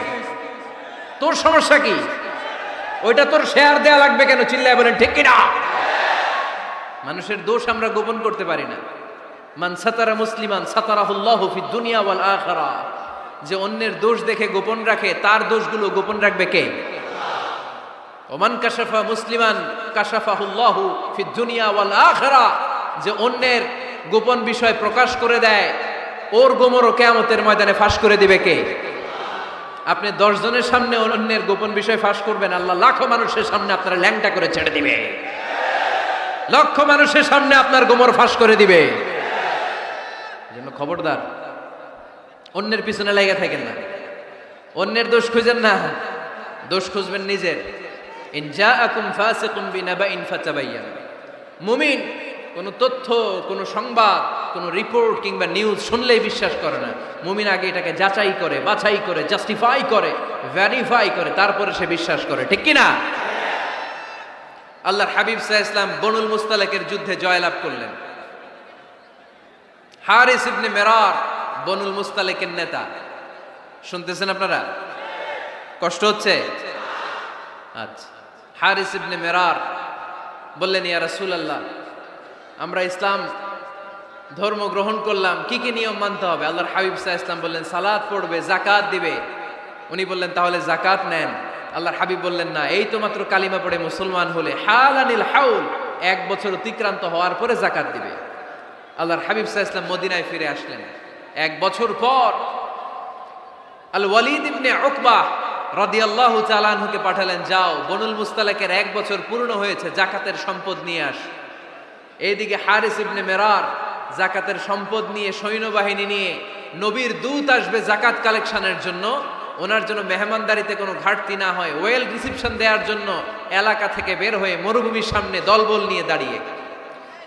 তোর সমস্যা কি? ওইটা তোর শেয়ার দেয়া লাগবে কেন? চিল্লায় বলেন ঠিক কিনা? মানুষের দোষ আমরা গোপন করতে পারি না। মান সাতারা মুসলিমান সাতারাহুল্লাহু ফিদ দুনিয়া ওয়াল আখিরাহ। যে অন্যের দোষ দেখে গোপন রাখে, তার দোষগুলো গোপন রাখবে কে? ওমান কাশাফা মুসলিমান কাশাফাহুল্লাহু ফিদ দুনিয়া ওয়াল আখিরাহ। যে অন্যের গোপন বিষয় প্রকাশ করে দেয়, ওর গোমরও কিয়ামতের ময়দানে ফাঁস করে দিবে কে? আপনি 10 জনের সামনে অন্যের গোপন বিষয় ফাঁস করবেন, আল্লাহ লাখো মানুষের সামনে আপনার ল্যাংটা করে ছেড়ে দিবে। লক্ষ মানুষের সামনে আপনার গোমর ফাঁস করে দিবে। এজন্য খবরদার, অন্যের পিছনে লেগে থাকেন না, অন্যের দোষ খুঁজেন না, দোষ খুঁজবেন নিজের। ইন জাআকুম ফাসিকুম বিনাবাইন ফাতাবায়ান। মুমিন কোন তথ্য, কোন সংবাদ, কোন রিপোর্ট কিংবা নিউজ শুনলেই বিশ্বাস করে না। মুমিন আগে এটাকে যাচাই করে, বাছাই করে, জাস্টিফাই করে, ভেরিফাই করে, তারপরে সে বিশ্বাস করে। ঠিক কি না? আল্লাহর হাবিব সাল্লাল্লাহু আলাইহি ওয়াসাল্লাম বনুল মুস্তালিকের যুদ্ধে জয়লাভ করলেন। হারিস ইবনে মিরার বনুল মুস্তালিকের নেতা। শুনতেছেন আপনারা? কষ্ট হচ্ছে? আচ্ছা। হারিস ইবনে মিরার বললেন, ইয়া রাসূলুল্লাহ, আমরা ইসলাম ধর্ম গ্রহণ করলাম, কি কি নিয়ম মানতে হবে? আল্লাহর হাবিব সাল্লাল্লাহু আলাইহি ওয়াসাল্লাম বললেন, সালাত পড়বে, যাকাত দিবে। উনি বললেন, তাহলে যাকাত নেন। আল্লাহর হাবিব বললেন, না, এই তো মাত্র কালিমা পড়ে মুসলমান হলে হালানিল হাউল, 1 বছর অতিক্রান্ত হওয়ার পরে যাকাত দিবে। আল্লাহর হাবিব সাল্লাল্লাহু আলাইহি ওয়াসাল্লাম মদিনায় ফিরে আসলেন। 1 বছর পর আল ওয়ালিদ ইবনে উকবা রাদিয়াল্লাহু তাআলা আনহুকে পাঠালেন, যাও বনুল মুস্তালিকের 1 বছর পূর্ণ হয়েছে, যাকাতের সম্পদ নিয়ে আস। এইদিকে হারিস ইবনে মিরার যাকাতের সম্পদ নিয়ে, সৈন্যবাহিনী নিয়ে, নবীর দূত আসবে যাকাত কালেকশনের জন্য, ওনার জন্য মেহমানদারিতে কোনো ঘাটতি না হয়, ওয়েল রিসিপশন দেওয়ার জন্য এলাকা থেকে বের হয়ে মরুভূমির সামনে দলবল নিয়ে দাঁড়িয়ে।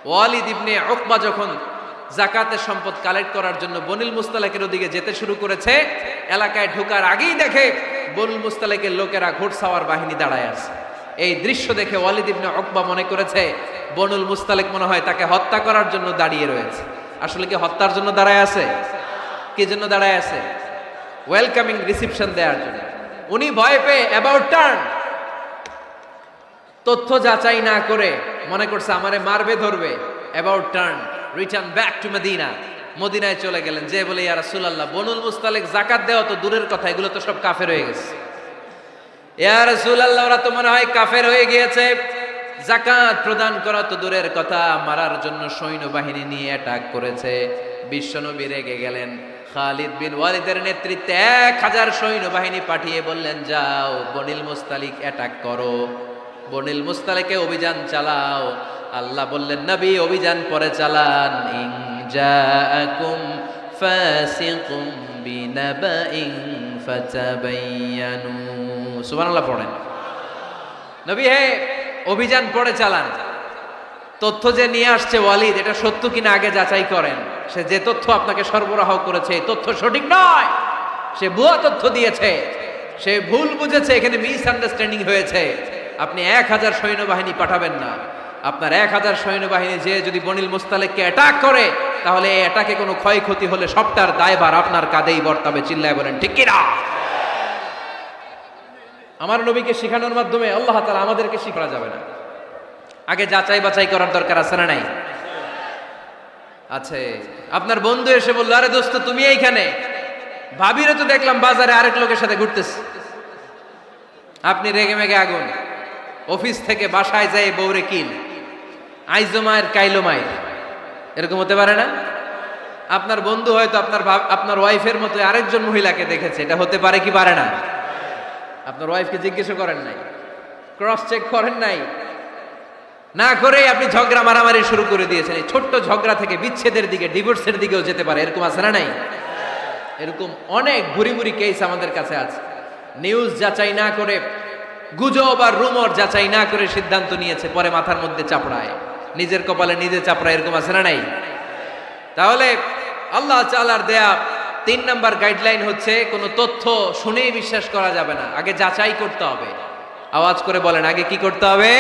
ওয়ালিদ ইবনে উকবা যখন যাকাতের সম্পদ কালেক্ট করার জন্য বনুল মুস্তালিকের ওদিকে যেতে শুরু করেছে, এলাকায় ঢোকার আগেই দেখে বনুল মুস্তালিকের লোকেরা ঘোড়সাওয়ার বাহিনী দাঁড়ায় আছে। এই দৃশ্য দেখে ওয়ালিদ ইবনে উকবা মনে করেছে বনুল মুস্তালিক মনে হয় তাকে হত্যা করার জন্য দাঁড়িয়ে রয়েছে। আসলে কি হত্যার জন্য দাঁড়ায় আছে? কি জন্য দাঁড়ায় আছে? ওয়েলকামিং রিসিপশন দেওয়ার জন্য। উনি ভয় পেয়ে অ্যাবাউট টার্ন, তথ্য যাচাই না করে মনে করছে আমারে মারবে, ধরবে, about turn, return back to Medina. মদিনায় চলে গেলেন, যে বলে, ইয়া রাসূলুল্লাহ, বনুল মুস্তালিক যাকাত দেওয়া তো দূরের কথা, এগুলো তো সব কাফের হয়ে গেছে। ইয়া রাসূলুল্লাহ, ওরা তো মনে হয় কাফের হয়ে গিয়েছে, যাকাত প্রদান করা তো দূরের কথা, মারার জন্য সৈন্যবাহিনী নিয়ে অ্যাটাক করেছে। বিশ্বনবী রেগে গেলেন। খালিদ বিন ওয়ালিদের নেতৃত্বে 1000 সৈন্যবাহিনী পাঠিয়ে বললেন, যাও বনুল মুস্তালিক অ্যাটাক করো, বনুল মুস্তালিকে অভিযান চালাও। আল্লাহ বললেন, নবী অভিযান পরে চালান। ইন জাআকুম ফাসিকুম বিনাবাইন ফাতাবায়ানু। সুবহানাল্লাহ পড়েন। নবী হে, অভিযান পরে চালান। তথ্য যে নিয়ে আসছে ওয়ালিদ, এটা সত্য কিনা আগে যাচাই করেন। সে যে তথ্য আপনাকে সরবরাহ করেছে, এই তথ্য সঠিক নয়, সে ভুয়া তথ্য দিয়েছে, সে ভুল বুঝেছে, এখানে মিস আন্ডারস্ট্যান্ডিং হয়েছে। আপনি 1000 সৈন্যবাহিনী পাঠাবেন না, আপনার 1000 সৈন্যবাহিনী যে যদি বনিল মুস্তালিককে অ্যাটাক করে, তাহলে এই অ্যাটাকে কোনো ক্ষয়ক্ষতি হলে সবটার দায়ভার আপনার কাঁধেই বর্তাবে। চিল্লায় বলেন ঠিক কি না? আমার নবীকে শেখানোর মাধ্যমে আল্লাহ তাআলা আমাদেরকে শিখা যাবে না। আগে যাচাই বাছাই করার দরকার আছে না নাই? আছে। আপনার বন্ধু এসে বলল, আরে দোস্ত তুমি এইখানে, ভাবিরে তো দেখলাম বাজারে আরেক লোকের সাথে ঘুরতেছে। আপনি রেগে মেগে আগুন, অফিস থেকে বাসায় যায় বউরে কিল, আইজো মায়ের কাইলো মায়ের, এরকম হতে পারে না? আপনার বন্ধু হয়তো আপনার ওয়াইফের মতো আরেকজন মহিলাকে দেখেছে, এটা হতে পারে কি পারে না? আপনার ওয়াইফকে জিজ্ঞেস করেন নাই, ক্রস চেক করেন নাই, না করে আপনি ঝগড়া মারামারি শুরু করে দিয়েছেন। এই ছোট্ট ঝগড়া থেকে বিচ্ছেদের দিকে, ডিভোর্সের দিকেও যেতে পারে, এরকম আছে না নাই? এরকম অনেক ভুরি ভুরি কেস আমাদের কাছে আছে। নিউজ যাচাই না করে, গুজব আর রুমর যাচাই না করে সিদ্ধান্ত নিয়েছে, পরে মাথার মধ্যে চাপড়ায়, নিজের কপালে নিজে চাপড়ায়, এরকম আছে না নাই? তাহলে আল্লাহ তাআলার দেয়া 3 নাম্বার গাইডলাইন হচ্ছে, কোনো তথ্য শুনেই বিশ্বাস করা যাবে না, আগে যাচাই করতে হবে। আওয়াজ করে বলেন, আগে কি করতে হবে?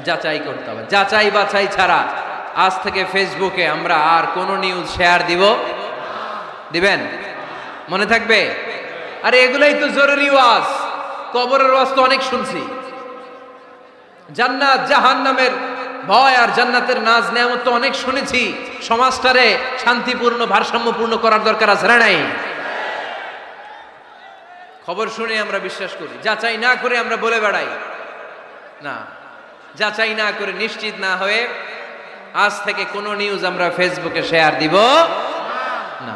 যাচাই করতে হবে। যাচাই বাছাই ছাড়া আজ থেকে ফেসবুকে আমরা আর কোনো নিউজ শেয়ার দিবেন? মনে থাকবে? আরে এগুলাই তো জরুরি ওয়াজ। কবরের ওয়াজ তো অনেক শুনছি, জান্নাত জাহান্নামের ভয় আর জান্নাতের নাজ নেয়ামত তো অনেক শুনেছি। সমাজটারে শান্তিপূর্ণ ভারসাম্যপূর্ণ করার দরকার আছে না নাই? খবর শুনে আমরা বিশ্বাস করি, যাচাই না করে আমরা বলে বেড়াই না। যাচাই না করে, নিশ্চিত না হয়ে আজ থেকে কোনো নিউজ আমরা ফেসবুকে শেয়ার দিব না।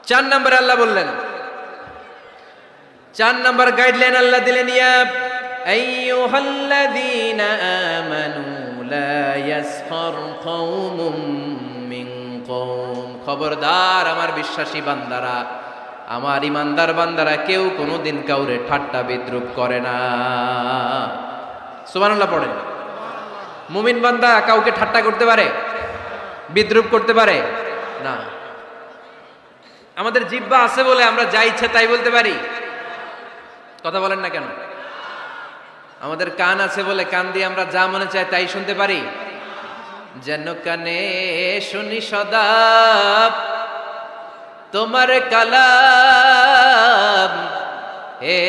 4 নম্বরে আল্লাহ বললেন, 4 নম্বর গাইডলাইন আল্লাহ দিলেন, ইয়া আইয়ুহাল্লাযীনা আমানু লা ইয়াসখার কওমুম মিন কওম। খবরদার আমার বিশ্বাসী বান্দারা, আমার ইমানদার বান্দারা, কেউ কোনোদিন কাউরে ঠাট্টা বিদ্রূপ করে না। সুবহানাল্লাহ পড়েন। মুমিন বান্দা কাউকে ঠাট্টা করতে পারে, বিদ্রূপ করতে পারে না। আমাদের জিহ্বা আছে বলে আমরা যা ইচ্ছা তাই বলতে পারি, কথা বলেন না কেন? আমাদের কান আছে বলে কান দিয়ে আমরা যা মনে চাই তাই শুনতে পারি। যেন কানে শুনি সদা তোমার কালাম, হে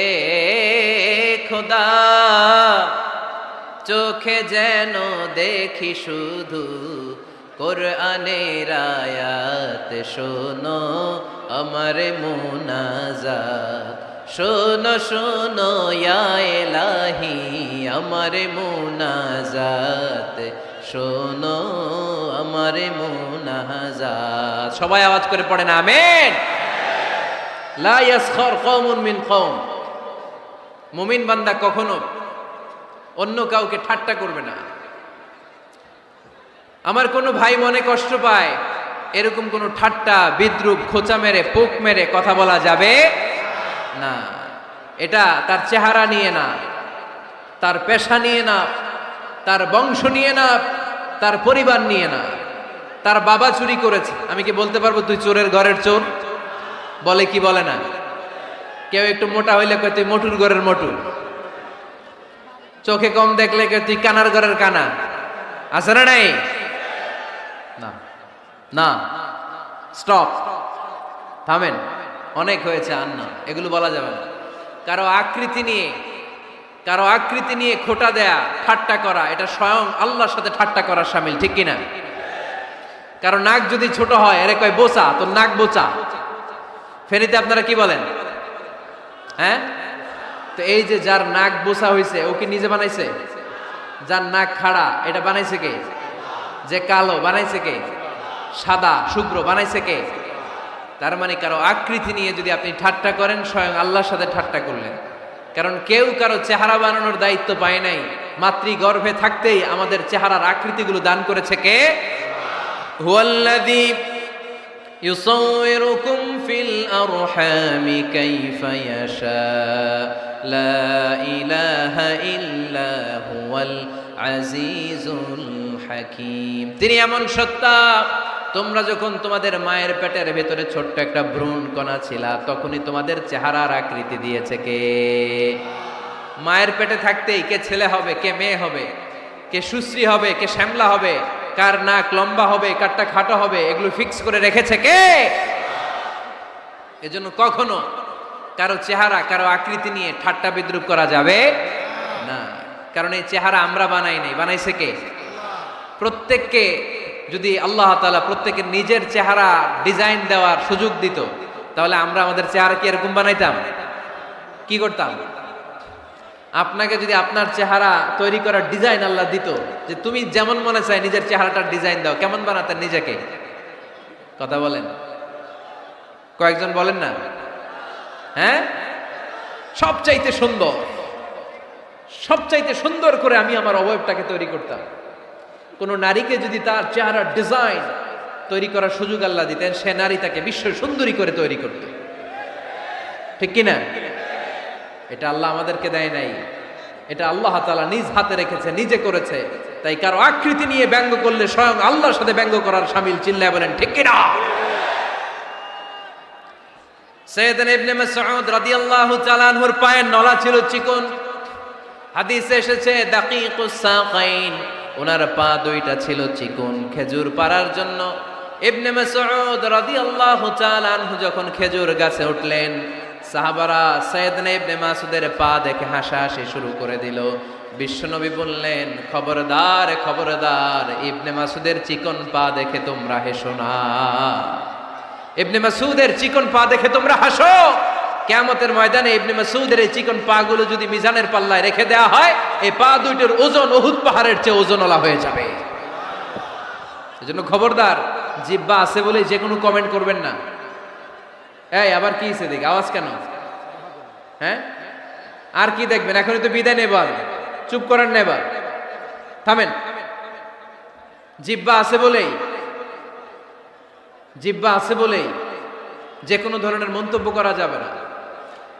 খোদা চোখে যেন দেখি শুধু কোরআনের আয়াত। শোনো আমার মুনাজাত, শোনো শোনো ইয়া ইলাহি আমার মুনাজাত, শোনো আমার মুনাজাত। সবাই আওয়াজ করে পড়েন আমিন। লা ইয়াসখার কওমুন মিন কওম। মুমিন বান্দা কখনো অন্য কাউকে ঠাট্টা করবে না। আমার কোনো ভাই মনে কষ্ট পায়, এরকম কোনো ঠাট্টা বিদ্রূপ খোঁচা মেরে পোক মেরে কথা বলা যাবে না। এটা তার চেহারা নিয়ে না, তার পেশা নিয়ে না, তার বংশ নিয়ে না, তার পরিবার নিয়ে না। তার বাবা চুরি করেছে, আমি কি বলতে পারবো তুই চোরের ঘরের চোর? বলে কি বলে না? কেউ একটু মোটা হইলে কয় তুই মোটুর ঘরের মোটু, চোখে কম দেখলে কয় তুই কানার ঘরের কানা। আছে না নাই? না না, স্টপ, থামেন, অনেক হয়েছে, আর না, এগুলো বলা যাবে না। কারো আকৃতি নিয়ে খোটা দেয়া, ঠাট্টা করা, এটা স্বয়ং আল্লাহর সাথে ঠাট্টা করা শামিল, ঠিক কিনা? কারো নাক যদি ছোট হয়, এরে কয় বোচা, তোর নাক বোচা। ফেনীতে আপনারা কি বলেন? হ্যাঁ, তো এই যে যার নাক বোচা হয়েছে, ও কি নিজে বানাইছে? যার নাক খাড়া, এটা বানাইছে কে? যে কালো, বানাইছে কে? সাদা শুভ্র, বানাইছে কে? তার মানে কারো আকৃতি নিয়ে যদি আপনি ঠাট্টা করেন, স্বয়ং আল্লাহর সাথে ঠাট্টা করলেন। কারণ কেউ কারো চেহারা বানানোর দায়িত্ব পায় নাই। মাতৃগর্ভে থাকতেই আমাদের চেহারার আকৃতিগুলো দান করেছে কে? হুয়াল্লাযী ইউসাউইরুকুম ফিল আরহামি কাইফা ইয়াশা লা ইলাহা ইল্লা হুয়াল আজিজুল হাকীম। তিনি এমন সত্তা, তোমরা যখন তোমাদের মায়ের পেটের ভেতরে ছোট্ট একটা ভ্রূণ কণা ছিলা, তখনই তোমাদের চেহারার আকৃতি দিয়েছে কে? মায়ের পেটে থাকতেই কে ছেলে হবে কে মেয়ে হবে কে সুশ্রী হবে, কে শ্যামলা হবে, কার নাক লম্বা হবে, কারটা খাটো হবে, এগুলো ফিক্স করে রেখেছে কে? এজন্য কখনো কারো চেহারা, কারো আকৃতি নিয়ে ঠাট্টা বিদ্রুপ করা যাবে না। কারণ এই চেহারা আমরা বানাই নাই, বানাইছে কে? প্রত্যেককে যদি আল্লাহ তাআলা প্রত্যেকের নিজের চেহারা ডিজাইন দেওয়ার সুযোগ দিত, তাহলে আমরা আমাদের চেহারা কি এরকম বানাইতাম? কি করতাম? আপনাকে যদি আপনার চেহারা তৈরি করার ডিজাইন আল্লাহ দিত, যে তুমি যেমন মনে চাই নিজের চেহারাটার ডিজাইন দাও, কেমন বানাতেন নিজেকে? কথা বলেন, কয়েকজন বলেন না? হ্যাঁ, সবচাইতে সুন্দর, সবচাইতে সুন্দর করে আমি আমার অবয়বটাকে তৈরি করতাম। কোন নারীকে যদি তার চেহারার ডিজাইন তৈরি করার সুযোগ আল্লাহ দিতেন, সে নারী তাকে বিশ্ব সুন্দরী করে তৈরি করত। ঠিক কিনা? এটা আল্লাহ আমাদেরকে দেয় নাই, এটা আল্লাহ তাআলা নিজ হাতে রেখেছে, নিজে করেছে। তাই কারো আকৃতি নিয়ে ব্যঙ্গ করলে স্বয়ং আল্লাহর সাথে ব্যঙ্গ করার শামিল। চিল্লায় বলেন ঠিক কিনা? সাইয়েদনা ইবনে মাসউদ রাদিয়াল্লাহু তাআলা আনহুর পায়ের নলা ছিল চিকন। হাদিসে এসেছে দাকিকুস সাকাইন, ওনার পা দুইটা ছিল চিকন। খেজুর পাড়ার জন্য ইবনে মাসউদ রাদিয়াল্লাহু তাআলা আনহু যখন খেজুর গাছে উঠলেন, সাহাবারা সাইয়েদনা ইবনে মাসউদের পা দেখে হাসাহাসি শুরু করে দিল। বিশ্বনবী বললেন, খবরদার খবরদার, ইবনে মাসউদের চিকন পা দেখে তোমরা হেসো না। ইবনে মাসউদের চিকন পা দেখে তোমরা হাসো। কিয়ামতের ময়দানে ইবনে মাসউদের এই চিকন পা গুলো যদি মিজানের পাল্লায় রেখে দেওয়া হয়, এই পা দুইটার ওজন উহুদ পাহাড়ের চেয়ে ওজনওয়ালা হয়ে যাবে। এজন্য খবরদার, জিহ্বা আছে বলে যে কোনো কমেন্ট করবেন না। এই আবার কি হইছে দেখ, আওয়াজ কেন? হ্যাঁ, আর কি দেখবেন? এখনই তো বিদায় নেব, চুপ করেন না, এবার থামেন। জিহ্বা আছে বলেই, জিহ্বা আছে বলেই যে কোনো ধরনের মন্তব্য করা যাবে না।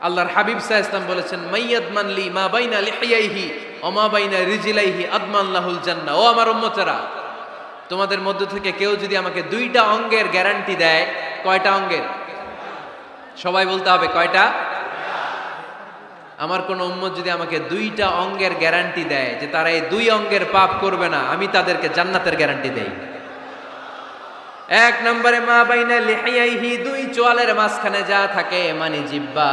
আল্লাহর হাবিব সাল্লাল্লাহু আলাইহি ওয়াসাল্লাম বলেছেন, মাইয়াদমান লি মা বাইনা লিহিয়াইহি ওয়া মা বাইনা রিজলাইহি আদমান লাহুল জান্নাহ। ও আমার উম্মতেরা, তোমাদের মধ্য থেকে কেউ যদি আমাকে দুইটা অঙ্গের গ্যারান্টি দেয়, কয়টা অঙ্গের? সবাই বলতে হবে কয়টা? আমার কোন উম্মত যদি আমাকে দুইটা অঙ্গের গ্যারান্টি দেয় যে তারা এই দুই অঙ্গের পাপ করবে না, আমি তাদেরকে জান্নাতের গ্যারান্টি দেই। এক নম্বরে মা বাইনা লিহিয়াইহি, দুই চোয়ালের মাঝখানে যা থাকে মানে জিহ্বা।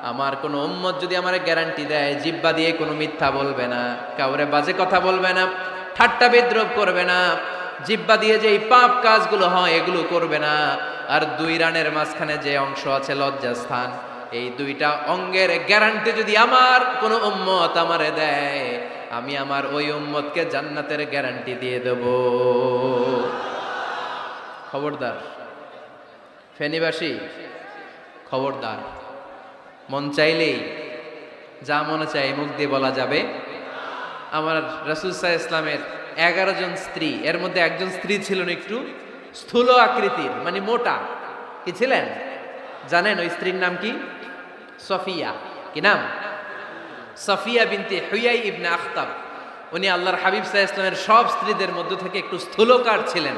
আমার কোন উম্মত যদি আমার গ্যারান্টি দেয় জিহ্বা দিয়ে কোনো মিথ্যা বলবে না, কাউরে বাজে কথা বলবে না, ঠাট্টা বিদ্রুপ করবে না, জিহ্বা দিয়ে যে এই পাপ কাজগুলো হয় এগুলো করবে না। আর দুই রানের মাঝখানে যে অংশ আছে লজ্জাস্থান, এই দুইটা অঙ্গের গ্যারান্টি যদি আমার কোন উম্মত আমারে দেয়, আমি আমার ওই উম্মতকে জান্নাতের গ্যারান্টি দিয়ে দেব। খবরদার ফেনীবাসী, খবরদার। মন চাইলেই যা মনে চাই মুখ দিয়ে বলা যাবে। আমার রাসূল সাল্লাল্লাহু আলাইহি ওয়াসাল্লামের 11 জন স্ত্রী, এর মধ্যে একজন স্ত্রী ছিলেন একটু স্থূল আকৃতির, মানে মোটা। কি ছিলেন জানেন? ওই স্ত্রীর নাম কি? সফিয়া। কি নাম? সফিয়া বিনতে হুয়াই ইবনে আখতাব। উনি আল্লাহর হাবিব সাল্লাল্লাহু আলাইহি ওয়াসাল্লামের সব স্ত্রীদের মধ্য থেকে একটু স্থূলকার ছিলেন,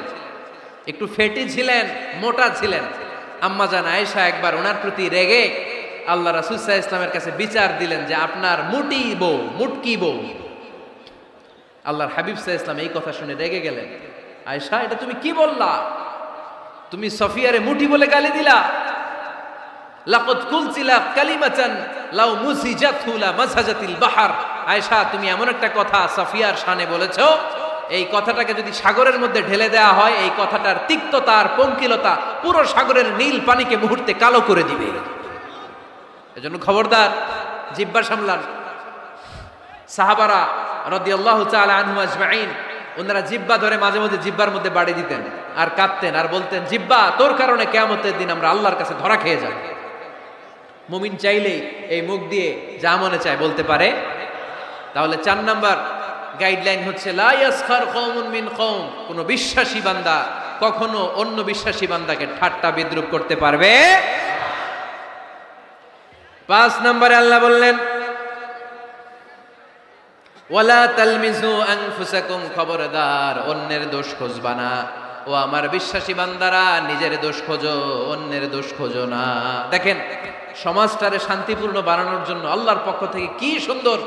একটু ফেটি ছিলেন, মোটা ছিলেন। আম্মা জান আয়েশা একবার ওনার প্রতি রেগে আল্লাহ রাসূল সাল্লাল্লাহু আলাইহি ওয়াসাল্লামের কাছে বিচার দিলেন যে আপনার মুটি বউ, মুটকি বউ। আল্লাহর হাবিব সাল্লাল্লাহু আলাইহি ওয়াসাল্লাম এই কথা শুনে রেগে গেলেন। আয়েশা, এটা তুমি কি বললা? তুমি সফিয়ারে মুটি বলে গালি দিলা। লাকাদ কুলতিলা কালিমাতান লাউ মুসিজাতহু লা মাসহাজাতিল বাহর। আয়েশা, তুমি এমন একটা কথা সফিয়ার শানে বলেছো, এই কথাটাকে যদি সাগরের মধ্যে ঢেলে দেওয়া হয়, এই কথাটার তিক্ততা আর পঙ্কিলতা পুরো সাগরের নীল পানিকে মুহূর্তে কালো করে দিবে। এজন্য খবরদার, জিহ্বা সামলান। সাহাবারা রাদিয়াল্লাহু তাআলা আনহু আজমাইন, ওনারা জিহ্বা ধরে মাঝে মাঝে জিহ্বার মধ্যে বাড়ি দিতেন আর কাঁদতেন আর বলতেন, জিহ্বা, তোর কারণে কিয়ামতের দিন আমরা আল্লাহর কাছে ধরা খেয়ে যাব। মুমিন চাইলেই এই মুখ দিয়ে যা মনে চায় বলতে পারে। তাহলে 4 নাম্বার গাইডলাইন হচ্ছে, লা ইয়াসখার কওমুন মিন কওম, কোন বিশ্বাসী বান্দা কখনো অন্য বিশ্বাসী বান্দাকে ঠাট্টা বিদ্রুপ করতে পারবে। 5 নম্বরে আল্লাহ বললেন, ওয়ালা তালমিজু আনফুসাকুম, খবরদার অন্যের দোষ খুঁজবা না। ও আমার বিশ্বাসী বান্দারা, নিজের দোষ খোঁজো, অন্যের দোষ খোঁজো না। দেখেন সমাজটারে শান্তিপূর্ণ বানানোর জন্য আল্লাহর পক্ষ থেকে কি সুন্দর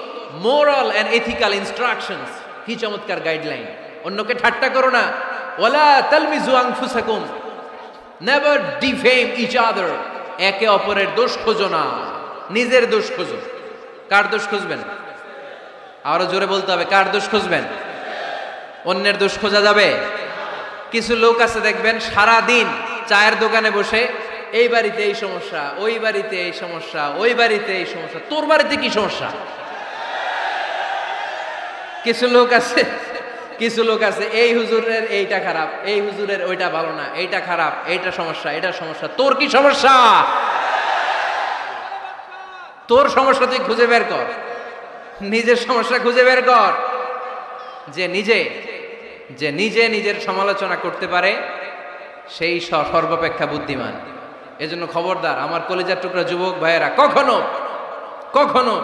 মোরাল এন্ড এথিক্যাল ইনস্ট্রাকশনস কি চমৎকার গাইডলাইন। অন্যকে ঠাট্টা করো না, ওয়ালা তালমিজু আনফুসাকুম, নেভার ডিফেম ইচ আদার, একে অপরের দোষ খোঁজো না, নিজের দোষ খোঁজো। কার দোষ খুঁজবেন? আরো জোরে বলতে হবে, কার দোষ খুঁজবেন? অন্যের দোষ খোঁজা যাবে? কিছু লোক আছে দেখবেন সারা দিন চায়ের দোকানে বসে এই বাড়িতে এই সমস্যা, ওই বাড়িতে এই সমস্যা, ওই বাড়িতে এই সমস্যা, তোর বাড়িতে কি সমস্যা? কিছু লোক আছে এই হুজুরের এইটা খারাপ, এই হুজুরের ওইটা ভালো না, এইটা খারাপ, এইটা সমস্যা, এটা সমস্যা। তোর কি সমস্যা? তোর সমস্যা তুই খুঁজে বের কর, নিজের সমস্যা খুঁজে বের কর। যে নিজে নিজের সমালোচনা করতে পারে সেই সর্বাপেক্ষা বুদ্ধিমান। এজন্য খবরদার আমার কলিজার টুকরা যুবক ভাইয়েরা, কখনো কখনো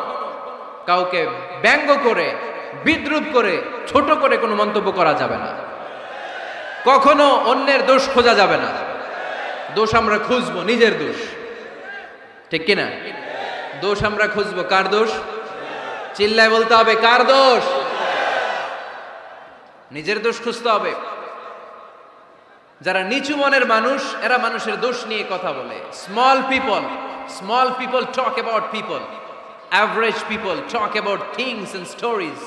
কাউকে ব্যঙ্গ করে, বিদ্রুপ করে, ছোট করে কোনো মন্তব্য করা যাবে না। কখনো অন্যের দোষ খোঁজা যাবে না। দোষ আমরা খুঁজবো, নিজের দোষ, ঠিক কিনা? দোষ আমরা খুঁজবো, কার দোষ? চিল্লায় বলতে হবে, কার দোষ? নিজের দোষ খুঁজতে হবে। যারা নিচু মনের মানুষ, এরা মানুষের দোষ নিয়ে কথা বলে। Small people talk about people, average people talk about things and stories,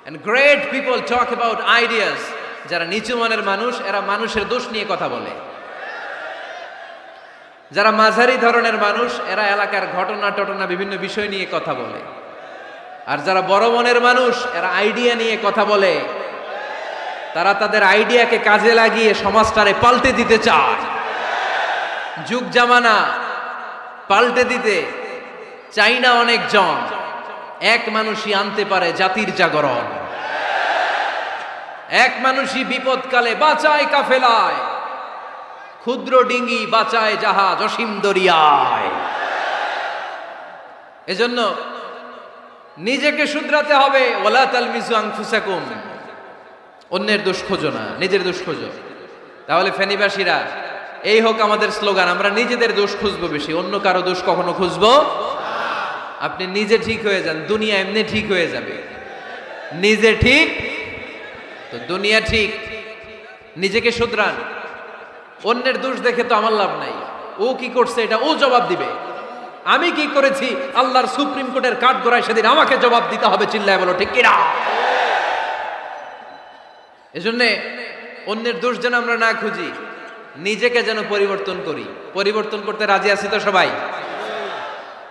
and great people talk about ideas. যারা নিচু মনের মানুষ, এরা মানুষের দোষ নিয়ে কথা বলে। যারা মাঝারি ধরনের মানুষ, এরা এলাকার ঘটনা বিভিন্ন বিষয় নিয়ে কথা বলে। আর যারা বড় মনের মানুষ, এরা আইডিয়া নিয়ে কথা বলে। তারা তাদের আইডিয়াকে কাজে লাগিয়ে সমাজটারে পাল্টে দিতে চায়। যুগ জামানা পাল্টে দিতে চাই না অনেকজন, এক মানুষই আনতে পারে জাতির জাগরণ। এক মানুষই বিপদকালে বাঁচায় কাফেলায়, ক্ষুদ্র ডিঙ্গি বাঁচায় জাহাজ অসীম দরিয়ায়। এজন্য নিজেকে শুধরাতে হবে। ওয়ালা তালমিজু আনফুসাকুম, অন্যের দোষ খোঁজো না, নিজের দোষ খোঁজো। তাহলে ফেনীবাসীরা, এই হোক আমাদের স্লোগান, আমরা নিজেদের দোষ খুঁজবো বেশি, অন্য কারো দোষ কখনো খুঁজবো। আপনি নিজে ঠিক হয়ে যান, দুনিয়া এমনি ঠিক হয়ে যাবে। নিজে ঠিক তো দুনিয়া ঠিক। নিজেকে শুধরান। অন্যের দোষ দেখে তো আমার লাভ নাই। ও কি করছে এটা ও জবাব দিবে, আমি কি করেছি আল্লাহর সুপ্রিম কোর্টের কাঠগড়ায় সেদিন আমাকে জবাব দিতে হবে। চিল্লায় বলো ঠিক কিনা? এজন্য অন্যের দোষ যেন আমরা না খুঁজি, নিজেকে যেন পরিবর্তন করি। পরিবর্তন করতে রাজি আছি তো সবাই?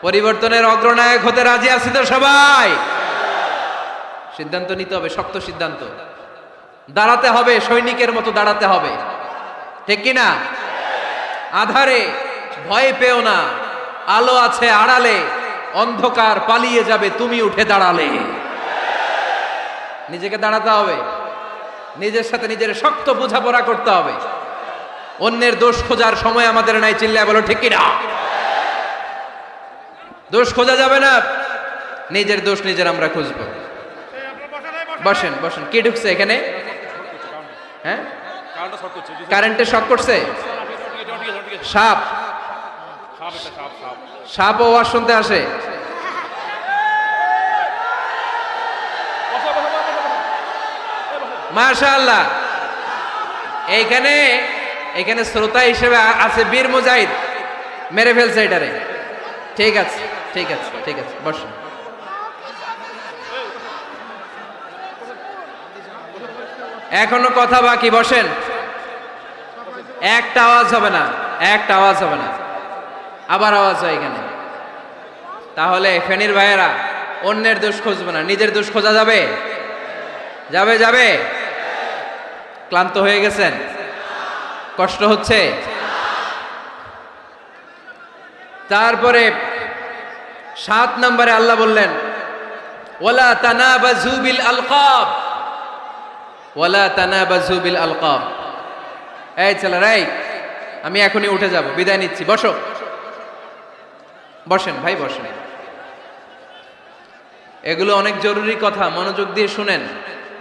পরিবর্তনের অগ্রনায়ক হতে রাজি আছি তো সবাই? সিদ্ধান্ত নিতে হবে, শক্ত সিদ্ধান্ত। দাঁড়াতে হবে, সৈনিকের মতো দাঁড়াতে হবে, ঠিক কিনা? আধারে ভয় পেও না, আলো আছে আড়ালে, অন্ধকার পালিয়ে যাবে তুমি উঠে দাঁড়ালে। নিজেকে দাঁড়াতে হবে, নিজের সাথে নিজের শক্ত বোঝাপড়া করতে হবে। অন্যের দোষ খোঁজার সময় আমাদের নাই। চিল্লায় বলো ঠিক কিনা? দোষ খোঁজা যাবে না, নিজের দোষ নিজের আমরা খুঁজবো। বসেন বসেন। কে ঢুকছে এখানে? হ্যাঁ, কারেন্টে শক করছে। সাপ, সাপ আওয়াজ শুনতে আসে। মাশাআল্লাহ। এইখানে শ্রোতা হিসেবে আছে বীর মুজাহিদ, মেরে ফেলছে এটারে। ঠিক আছে ঠিক আছে ঠিক আছে, বসুন। এখনো কথা বাকি, বসেন। একটা আওয়াজ হবে না, একটা আওয়াজ হবে না। আবার আওয়াজ হয় এখানে। তাহলে ফেনীর ভাইয়েরা, অন্যের দোষ খুঁজবে না, নিজের দোষ খোঁজা যাবে? যাবে যাবে? ক্লান্ত হয়ে গেছেন? কষ্ট হচ্ছে? তারপরে 7 নম্বরে আল্লাহ বললেন, ওয়ালা তানাবাজু বিল আলকাব, ওয়ালা তানাবাজু বিল আলকাব। এই ছেলেরা, আমি এখনই উঠে যাব, বিদায় নিচ্ছি, বসো। বসেন ভাই, বসেন। এগুলো অনেক জরুরি কথা, মনোযোগ দিয়ে শুনেন।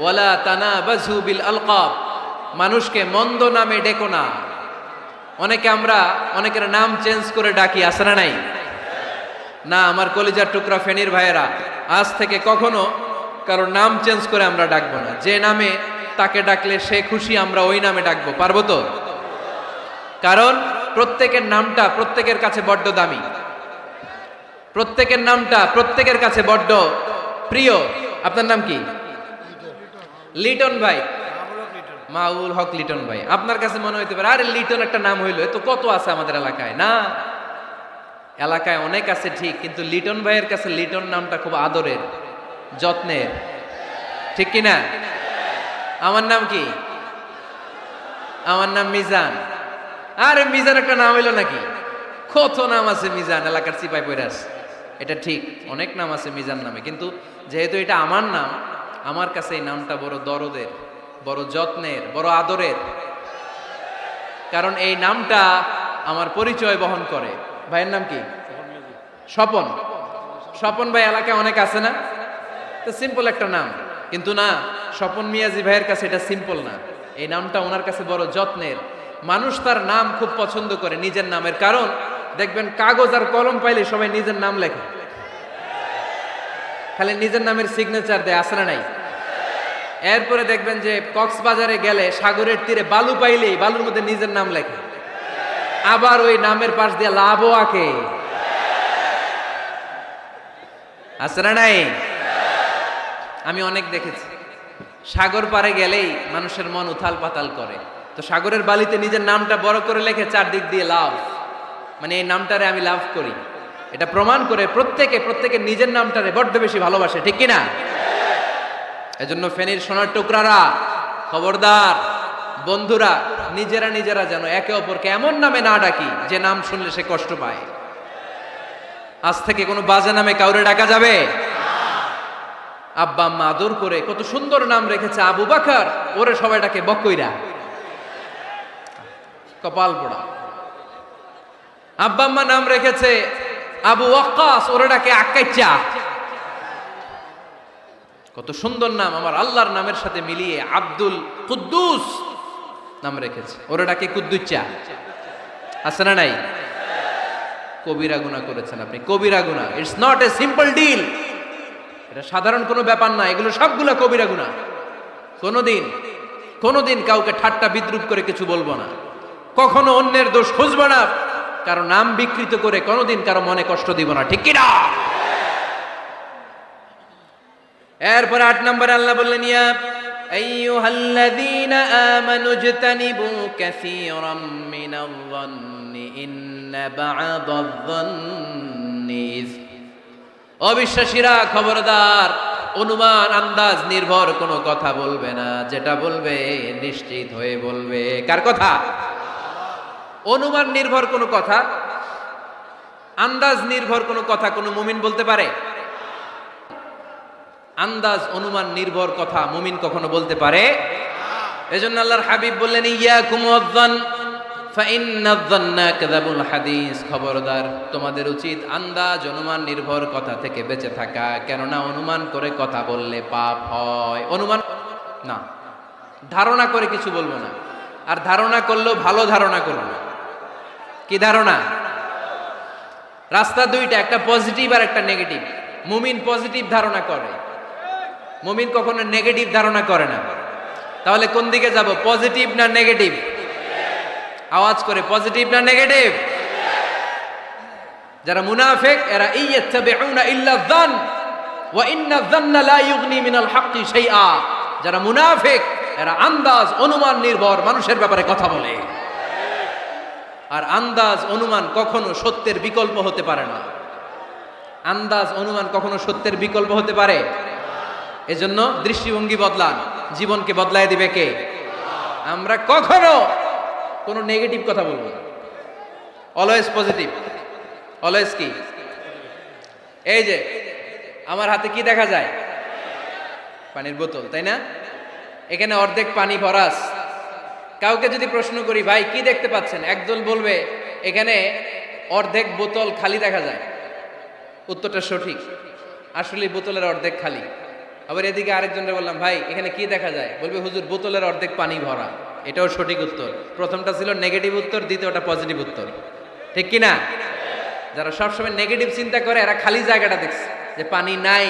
ওয়ালা তানাবাজু বিল আলকাব, মানুষকে মন্দ নামে ডেকো না। অনেকের নাম চেঞ্জ করে ডাকি, আছে না নাই? না, আমার কলিজার টুকরা ফেনীর ভাইয়েরা, আজ থেকে কখনো কারণ নাম চেঞ্জ করে আমরা ডাকবো না। যে নামে তাকে ডাকলে সে খুশি, আমরা ওই নামে ডাকবো, পারবো তো? কারণ প্রত্যেকের নামটা প্রত্যেকের কাছে বড্ড দামি, প্রত্যেকের নামটা প্রত্যেকের কাছে বড্ড প্রিয়। আপনার নাম কি? লিটন ভাই, মাউল হক লিটন ভাই। আপনার কাছে মনে হইতে পারে আরে লিটন একটা নাম হইলো, এ তো কত আছে আমাদের এলাকায়। না, এলাকায় অনেক আছে ঠিক, কিন্তু লিটন ভাইয়ের কাছে লিটন নামটা খুব আদরের, যত্নের, ঠিক কি না? আমার নাম কি? আমার নাম মিজান। আরে মিজান একটা নাম হইলো নাকি? কত নাম আছে মিজান, এলাকার চিপাই পয়রাস। এটা ঠিক, অনেক নাম আছে মিজান নামে, কিন্তু যেহেতু এটা আমার নাম, আমার কাছে এই নামটা বড় দরদের, বড় যত্নের, বড় আদরের। কারণ এই নামটা আমার পরিচয় বহন করে। ভাইয়ের নাম কি? স্বপন। স্বপন ভাই এলাকায় অনেক আছে না? তো সিম্পল একটা নাম, কিন্তু না, স্বপন মিয়াজি ভাইয়ের কাছে এটা সিম্পল না, এই নামটা ওনার কাছে বড় যত্নের। মানুষ তার নাম খুব পছন্দ করে নিজের নামের, কারণ দেখবেন কাগজ আর কলম পাইলে সবাই নিজের নাম লেখে, খালি নিজের নামের সিগনেচার দেয়, আছে না নাই? এরপরে দেখবেন যে কক্সবাজারে গেলে সাগরের তীরে বালু পাইলেই বালুর মধ্যে নিজের নাম লেখে, আবার ওই নামের পাশ দিয়ে লাভও আঁকে, আছে না নাই? আমি অনেক দেখেছি, সাগর পারে গেলেই মানুষের মন উথাল পাতাল করে, তো সাগরের বালিতে নিজের নামটা বড় করে লেখে চারদিক দিয়ে লাভ, মানে এই নামটারে আমি লাভ করি। এটা প্রমাণ করে প্রত্যেকে নিজের নামটারে বড্ড বেশি ভালোবাসে, ঠিক কিনা? এজন্য ফেনীর সোনার টুকরারা, খবরদার বন্ধুরা, নিজেরা যেন একে অপরকে এমন নামে না ডাকি যে নাম শুনলে সে কষ্ট পায়। আজ থেকে কোনো বাজে নামে কাউরে ডাকা যাবে? আব্বা আম্মা আদর করে কত সুন্দর নাম রেখেছে আবু বাকর, ওরে সবাই ডাকে বকইরা, কপাল পোড়া। আব্বা আম্মা নাম রেখেছে আবু ওয়াক্কাস, ওরে ডাকে আক্কাইচা। কত সুন্দর নাম আমার আল্লাহর নামের সাথে মিলিয়ে আব্দুল কুদ্দুস নাম রেখেছে, ওরে ডাকে কুদ্দুচ্চা, আছে না নাই? কবিরা গুনাহ করেছেন আপনি, কবিরা গুনাহ। It's not a simple deal, এটা সাধারণ কোনো ব্যাপার না, এগুলো সবগুলো কবিরা গুনাহ। কোনোদিন কাউকে ঠাট্টা বিদ্রুপ করে কিছু বলবো না, কখনো অন্যের দোষ খুঁজবো না, কারো নাম বিকৃত করে কোনোদিন কারো মনে কষ্ট দিব না, ঠিক কি না? এরপরে 8 নম্বরে আল্লাহ বললেন, ইয়া আইয়ুহাল্লাযীনা আমানু ইজতানিবু কাসীরাম মিনায-যন্নি ইন্না বা'দায-যন্নি ইস। অবিশ্বাসীরা খবরদার, অনুমান আন্দাজ নির্ভর কোনো কথা বলবে না, যেটা বলবে নিশ্চিত হয়ে বলবে। কার কথা? অনুমান নির্ভর কোনো কথা, আন্দাজ নির্ভর কোনো কথা কোনো মুমিন বলতে পারে? আন্দাজ অনুমান নির্ভর কথা মুমিন কখনো বলতে পারে? এজন্য আল্লাহর হাবিব বললেন, ইয়াকুম ওয়ায-যন ফাইন্নায-যন্না কাযাবুল হাদিস। খবরদার, তোমাদের উচিত আন্দাজ অনুমান নির্ভর কথা থেকে বেঁচে থাকা, কেননা অনুমান করে কথা বললে পাপ হয়। অনুমান না, ধারণা করে কিছু বলবো না, আর ধারণা করলেও ভালো ধারণা করব। কি ধারণা? রাস্তা দুইটা, একটা পজিটিভ আর একটা নেগেটিভ। মুমিন পজিটিভ ধারণা করে, মুমিন কখনো নেগেটিভ ধারণা করে না। তাহলে কোন দিকে যাব, পজিটিভ না নেগেটিভ? আওয়াজ করে, পজিটিভ না নেগেটিভ? যারা মুনাফিক এরা ইয়াত্তাবিউনা ইল্লা যান ওয়া ইন্না যান্না লা ইউগনি মিনাল হাক্কি শাইআ। যারা মুনাফিক এরা আন্দাজ অনুমান নির্ভর মানুষের ব্যাপারে কথা বলে, আর আন্দাজ অনুমান কখনো সত্যের বিকল্প হতে পারে না। আন্দাজ অনুমান কখনো সত্যের বিকল্প হতে পারে? এজন্য দৃষ্টিভঙ্গি বদলান, জীবনকে বদলায় দিবে কে? আমরা কখনো কোনো নেগেটিভ কথা বলবো না, অলওয়েজ পজিটিভ। অলওয়েজ কি? এই যে আমার হাতে কি দেখা যায়? পানির বোতল, তাই না? এখানে অর্ধেক পানি ভরাস। কাউকে যদি প্রশ্ন করি, ভাই কি দেখতে পাচ্ছেন, একদল বলবে এখানে অর্ধেক বোতল খালি দেখা যায়। উত্তরটা সঠিক, আসলে বোতলের অর্ধেক খালি। আবার এদিকে আরেকজনকে বললাম, ভাই এখানে কি দেখা যায়, বলবে হুজুর বোতলের অর্ধেক পানি ভরা। এটাও সঠিক উত্তর। প্রথমটা ছিল নেগেটিভ উত্তর, দ্বিতীয়টা পজিটিভ উত্তর, ঠিক কি না? যারা সবসময় নেগেটিভ চিন্তা করে এরা খালি জায়গাটা দেখছে যে পানি নাই,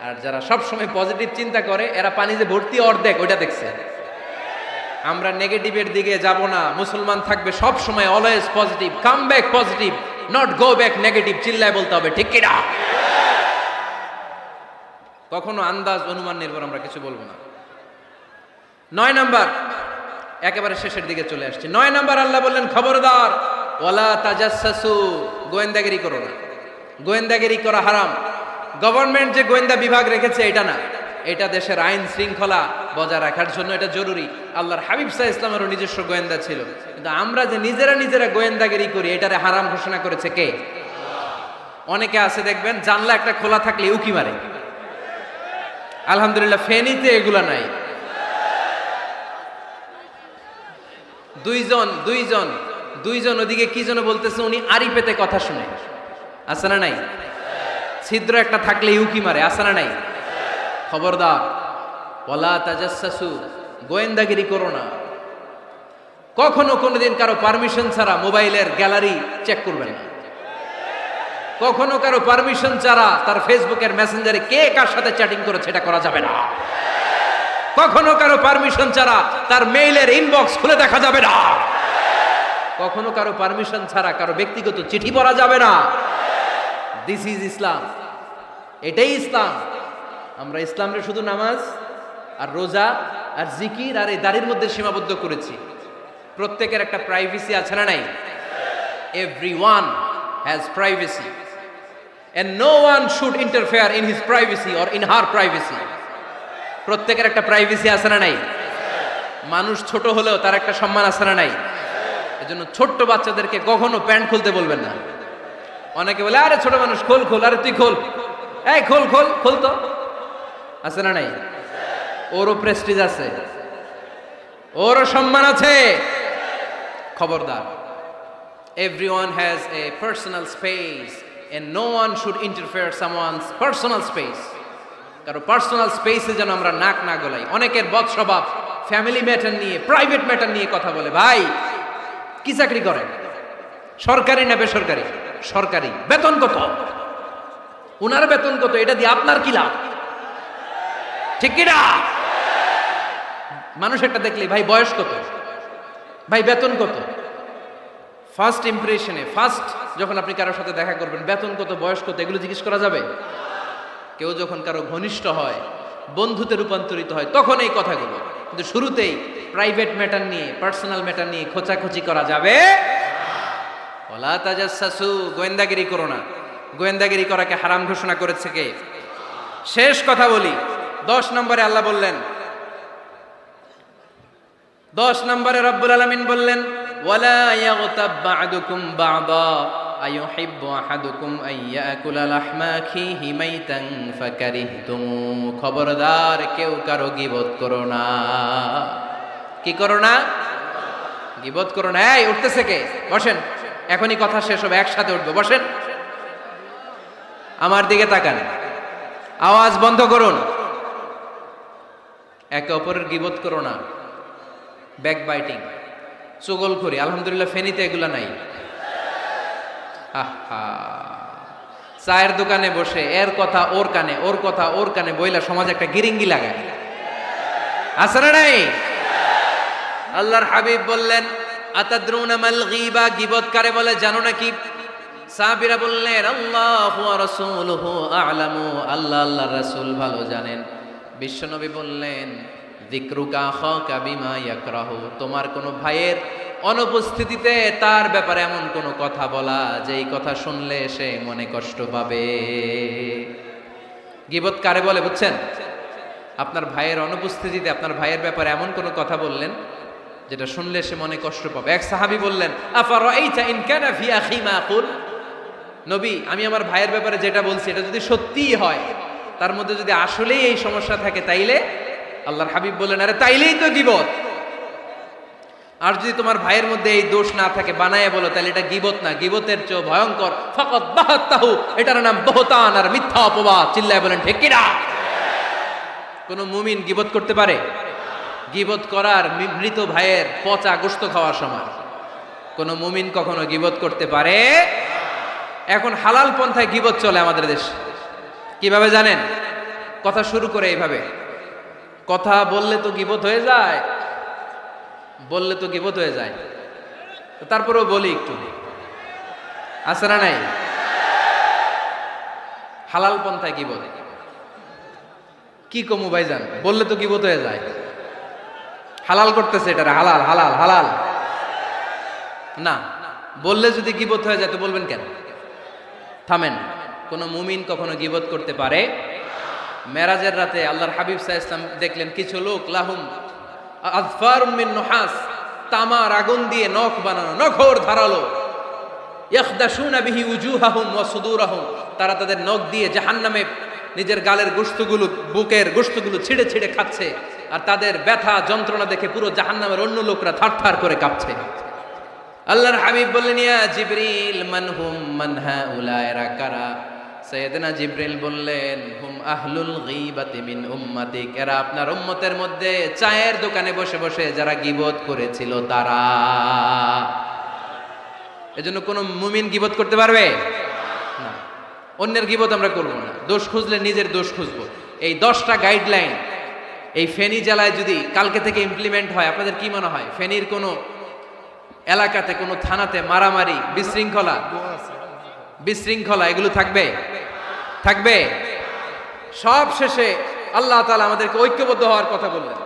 আর যারা সব সময় পজিটিভ চিন্তা করে এরা পানি যে ভর্তি অর্ধেক ওইটা দেখছে। আমরা নেগেটিভের দিকে যাব না, মুসলমান থাকবে সব সময় always positive, come back positive, not go back negative. চিল্লায় বলতে হবে ঠিক কিনা? কখনো আন্দাজ অনুমান নির্ভর আমরা কিছু বলবো না। 9 নাম্বার, একেবারে শেষের দিকে চলে আসছে। 9 নাম্বার আল্লাহ বললেন খবরদার, ওয়ালা তাজাসসু, গোয়েন্দাগিরি করো না। গোয়েন্দাগিরি করা হারাম। গভর্নমেন্ট যে গোয়েন্দা বিভাগ রেখেছে এটা না, এটা দেশের আইন শৃঙ্খলা বজায় রাখার জন্য এটা জরুরি। আল্লাহর হাবিব সাল্লাল্লাহু আলাইহি ওয়াসাল্লামেরও নিজস্ব গোয়েন্দা ছিল, কিন্তু আমরা যে নিজেরা গোয়েন্দাগিরি করি এটারে হারাম ঘোষণা করেছে কে? অনেকে আছে দেখবেন জানলা একটা খোলা থাকলে উকি মারে। আলহামদুলিল্লাহ ফেনীতে এগুলা নাই। দুইজন ওদিকে কি যেন বলতেছে, উনি আড়ি পেতে কথা শুনে। আছে না নাই? ছিদ্র একটা থাকলে উকি মারে। আছে না নাই? খবরদার, ওয়ালা তাজাসসু, গোয়েন্দাগিরি করো না। কখনো কোনোদিন কারো পারমিশন ছাড়া মোবাইলের গ্যালারি চেক করবেন না। কখনো কারো পারমিশন ছাড়া তার ফেসবুকের মেসেঞ্জারে কে কার সাথে চ্যাটিং করেছে এটা করা যাবে না। কখনো কারো পারমিশন ছাড়া তার মেইলের ইনবক্স খুলে দেখা যাবে না। কখনো কারো পারমিশন ছাড়া কারো ব্যক্তিগত চিঠি পড়া যাবে না। দিস ইজ ইসলাম, এটাই ইসলাম। আমরা ইসলামরে শুধু নামাজ আর রোজা আর জিকির আর এই দাড়ির মধ্যে সীমাবদ্ধ করেছি। প্রত্যেকের একটা প্রাইভেসি আছে না নাই? Everyone has privacy and no one should interfere in his privacy or in her privacy. প্রত্যেকের একটা প্রাইভেসি আছে না নাই? মানুষ ছোট হলেও তার একটা সম্মান আছে না নাই? এজন্য ছোট্ট বাচ্চাদেরকে কখনো প্যান্ট খুলতে বলবেন না। অনেকে বলে আরে ছোট মানুষ, খোল, আরে তুই খোল, এই খোল তো। আছে না নাই? ওরও প্রেস্টিজ আছে, ওরও সম্মান আছে। খবরদার, everyone has a personal space and no one should interfere someone's personal space. কারো পার্সোনাল স্পেসে যেন আমরা নাক না গলাই। অনেকের বদ স্বভাব ফ্যামিলি ম্যাটার নিয়ে, প্রাইভেট ম্যাটার নিয়ে কথা বলে। ভাই কি চাকরি করেন? সরকারি না বেসরকারি? সরকারি। বেতন কত? উনার বেতন কত? এটা দিয়ে আপনার কি লাভ? ঠিক কি না? মানুষ একটা দেখলে ভাই বয়স কত, ভাই বেতন কত, ফার্স্ট ইমপ্রেশনে, ফার্স্ট যখন আপনি কারোর সাথে দেখা করবেন বেতন কত, বয়স কত, এগুলো জিজ্ঞেস করা যাবে? কেউ যখন কারো ঘনিষ্ঠ হয়, বন্ধুতে রূপান্তরিত হয়, তখন এই কথাগুলো। কিন্তু শুরুতেই প্রাইভেট ম্যাটার নিয়ে, পার্সোনাল ম্যাটার নিয়ে খোঁচাখুচি করা যাবে। ওয়ালা তাজাসসু, গোয়েন্দাগিরি করো না। গোয়েন্দাগিরি করাকে হারাম ঘোষণা করেছে কে? শেষ কথা বলি, 10 নম্বরে আল্লাহ বললেন, 10 নম্বরে রব্বুল আলামিন বললেন ওয়ালা ইয়াগতাব বা'দুকুম বা'দা আইয়ুহিব্বু আহাদুকুম আইয়াকুলা লাহমা আখিহি মাইতান ফাকারিহতুম। খবরদার, কেউ কারো গীবত করো না। কি করো না? গীবত করো না। এই উঠতেছে কে? বসেন, এখনই কথা শেষ হবে, একসাথে উঠবো। বসেন, আমার দিকে তাকান, আওয়াজ বন্ধ করুন। একে অপরের গীবত করো না। ব্যাক বাইটিং, চুগলখড়ি। আলহামদুলিল্লাহ ফেনীতে এগুলা নাই। চায়ের দোকানে বসে এর কথা ওর কানে, ওর কথা ওর কানে বইলা সমাজে একটা গিরিঙ্গি লাগায়। আছে না নাই? আল্লাহর হাবিব বললেন আতাদরুনা মাল গীবা, গীবত কারে বলে জানো নাকি? সাহাবীরা বললেন আল্লাহু ওয়া রাসূলুহু আ'লামু, আল্লাহ আল্লাহর রাসূল ভালো জানেন। বিশ্বনবী বললেন যিকরুকা আখাকা বিমা ইয়াকরাহু, তোমার কোনো ভাইয়ের অনুপস্থিতিতে তার ব্যাপারে এমন কোনো কথা বলা যেই কথা শুনলে সে মনে কষ্ট পাবে। গীবত কারে বলে বুঝছেন? আপনার ভাইয়ের অনুপস্থিতিতে আপনার ভাইয়ের ব্যাপারে এমন কোনো কথা বললেন যেটা শুনলে সে মনে কষ্ট পাবে। এক সাহাবী বললেন আফারাইতা ইন কানা ফি আখি মা আকুল, নবী আমি আমার ভাইয়ের ব্যাপারে যেটা বলছি এটা যদি সত্যিই হয়, তার মধ্যে যদি আসলেই এই সমস্যা থাকে, তাইলে? আল্লাহর হাবিব বললেন আরে তাইলেই তো গীবত। আর যদি তোমার ভাইয়ের মধ্যে এই দোষ না থাকে, বানায় বলো, তাহলে এটা গীবত না, গীবতের চেয়ে ভয়ঙ্কর। ফাকাদ বাহাতাহু, এটার নাম বহতান আর মিথ্যা অপবাদ। চিল্লায় বলেন ঠিক কি না? কোন মুমিন গীবত করতে পারে? গীবত করার মৃত ভাইয়ের পচা গোশত খাওয়ার সময় কোন মুমিন কখনো গীবত করতে পারে? এখন হালাল পন্থায় গীবত চলে আমাদের দেশে। কিভাবে জানেন? কথা শুরু করে এইভাবে, কথা বললে তো গীবত হয়ে যায়, বললে তো গীবত হয়ে যায়, তারপরেও বলি একটু, আছে না নাই? হালাল পন্থায় গীবত কি কমু ভাইজান, বললে তো গীবত হয়ে যায়। হালাল করতেছে এটা, হালাল হালাল হালাল না, বললে যদি গীবত হয়ে যায় তো বলবেন কেন? থামেন। কোন মুমিন কখনো গীবত করতে পারে? মেরাজের রাতে আল্লাহর হাবিব সাল্লাল্লাহু আলাইহি ওয়াসাল্লাম দেখলেন কিছু লোক লাহুম আযফারুম মিন নুহাস, তামার আগুন দিয়ে নখ বানানো, নখর ধারালো, ইয়াখদাশুনা বিহি উজুহাহুম ওয়া সুদুরাহুম, তারা তাদের নখ দিয়ে জাহান্নামে নিজের গালের গোশতগুলো, বুকের গোশতগুলো ছিঁড়ে ছিঁড়ে খাচ্ছে, আর তাদের ব্যথা যন্ত্রণা দেখে পুরো জাহান্নামের অন্য লোকরা থারথার করে কাঁপছে। আল্লাহর হাবিব বললেন, ইয়া জিবরিল মান হুম মান হাউলা, এরা কারা? সাইয়েদনা জিবরিল বললেন, হুম আহলুল গীবাতি মিন উম্মাতিক, এরা আপনার উম্মতের মধ্যে চায়ের দোকানে বসে বসে যারা গীবত করেছিল তারা। এজন্য কোন মুমিন গীবত করতে পারবে না। অন্যের গীবত আমরা করব না, দোষ খুঁজলে নিজের দোষ খুঁজবো। এই 10টা গাইডলাইন এই ফেনী জেলায় যদি কালকে থেকে ইমপ্লিমেন্ট হয়, আপনাদের কি মনে হয় ফেনীর কোনো এলাকাতে, কোনো থানাতে মারামারি, বিশৃঙ্খলা এগুলো থাকবে? থাকবে? সব শেষে আল্লাহ তাআলা আমাদেরকে ঐক্যবদ্ধ হওয়ার কথা বললেন।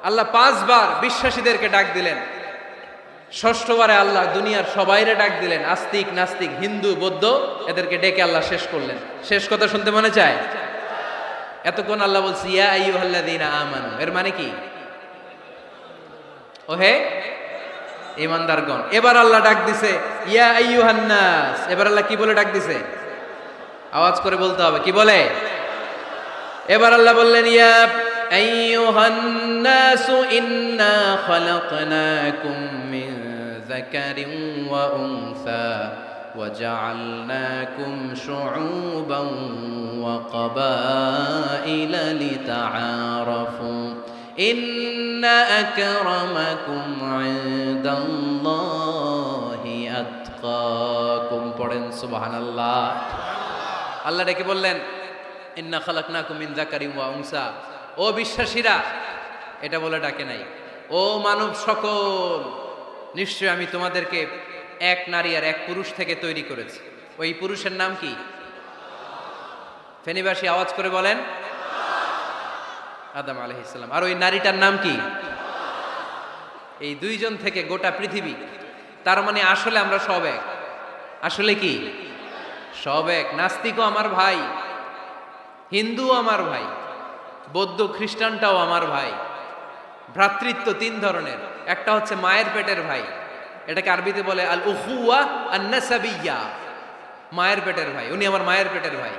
আল্লাহ 5 বার বিশ্বাসীদেরকে ডাক দিলেন, 6ষ্ঠবারে আল্লাহ দুনিয়ার সবাইরে ডাক দিলেন, আস্তিক নাস্তিক হিন্দু বৌদ্ধ এদেরকে ডেকে আল্লাহ শেষ করলেন। শেষ কথা শুনতে মনে চায়? এতক্ষণ আল্লাহ বলছে ইয়া আইয়ুহাল্লাযীনা আমানু, এর মানে কি? ওহে ঈমানদারগণ। এবার আল্লাহ ডাক দিছে ইয়া আইয়ুহান নাস। এবার আল্লাহ কি বলে ডাক দিছে? আওয়াজ করে বলতে হবে, কি বলে? এবার আল্লাহ বললেন ইয়া আইয়ুহান নাস ইন্না খালাকনাকুম মিন যাকারিন ওয়া উনসা ওয়া জাআলনাকুম শুউবান ওয়া ক্বাবাইলা লিতাআরাফু ইন্না আকরামাকুম ইনদাল্লাহি আতকাকুম। পড়েন সুবহানাল্লাহ। আল্লাহ ডেকে বললেন ইন্না খালাকনাকুম মিন যাকারিন ওয়া উনসা, ও বিশ্বাসীরা, এটা বলে ডাকে নাই, ও মানব সকল, নিশ্চয় আমি তোমাদেরকে এক নারী আর এক পুরুষ থেকে তৈরি করেছি। ওই পুরুষের নাম কি? ফেনীবাসী আওয়াজ করে বলেন আদম আলাইহিস সালাম। আর ওই নারীটার নাম কি? এই দুইজন থেকে গোটা পৃথিবী। তার মানে আসলে আমরা সব এক। আসলে কি? সব এক। নাস্তিকও আমার ভাই, হিন্দুও আমার ভাই, বৌদ্ধ খ্রিস্টানটাও আমার ভাই। ভ্রাতৃত্ব 3 ধরনের। একটা হচ্ছে মায়ের পেটের ভাই, এটাকে আরবিতে বলে আল উখুয়া আন নাসাবিয়্যা, মায়ের পেটের ভাই, উনি আমার মায়ের পেটের ভাই।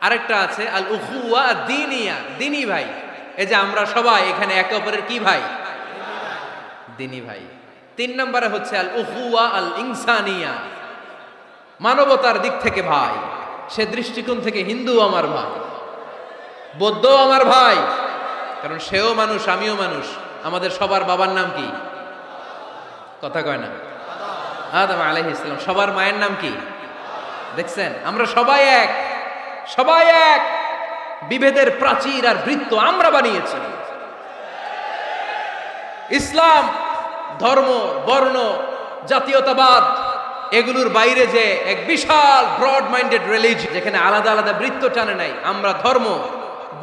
আরেকটা আছে আল উখুয়া দ্বীনিয়া, দ্বীনি ভাই। এই যে আমরা সবাই এখানে একে অপরের কি ভাই? দ্বীনি ভাই। 3 নম্বরে হচ্ছে আল উখুয়া আল ইনসানিয়া, মানবতার দিক থেকে ভাই। সে দৃষ্টিকোণ থেকে হিন্দু আমার ভাই, বৌদ্ধ আমার ভাই, কারণ সেও মানুষ আমিও মানুষ। আমাদের সবার বাবার নাম কি? কথা কয় না? আদম আলাইহিস সালাম। সবার মায়ের নাম কি? দেখছেন, আমরা সবাই এক, সবাই এক। বিভেদের প্রাচীর আর বৃত্ত আমরা বানিয়েছি। ইসলাম ধর্ম, বর্ণ, জাতীয়তাবাদ এগুলোর বাইরে যে এক বিশাল ব্রড মাইন্ডেড রিলিজিয়ন, যেখানে আলাদা আলাদা বৃত্ত টানে নাই। আমরা ধর্ম,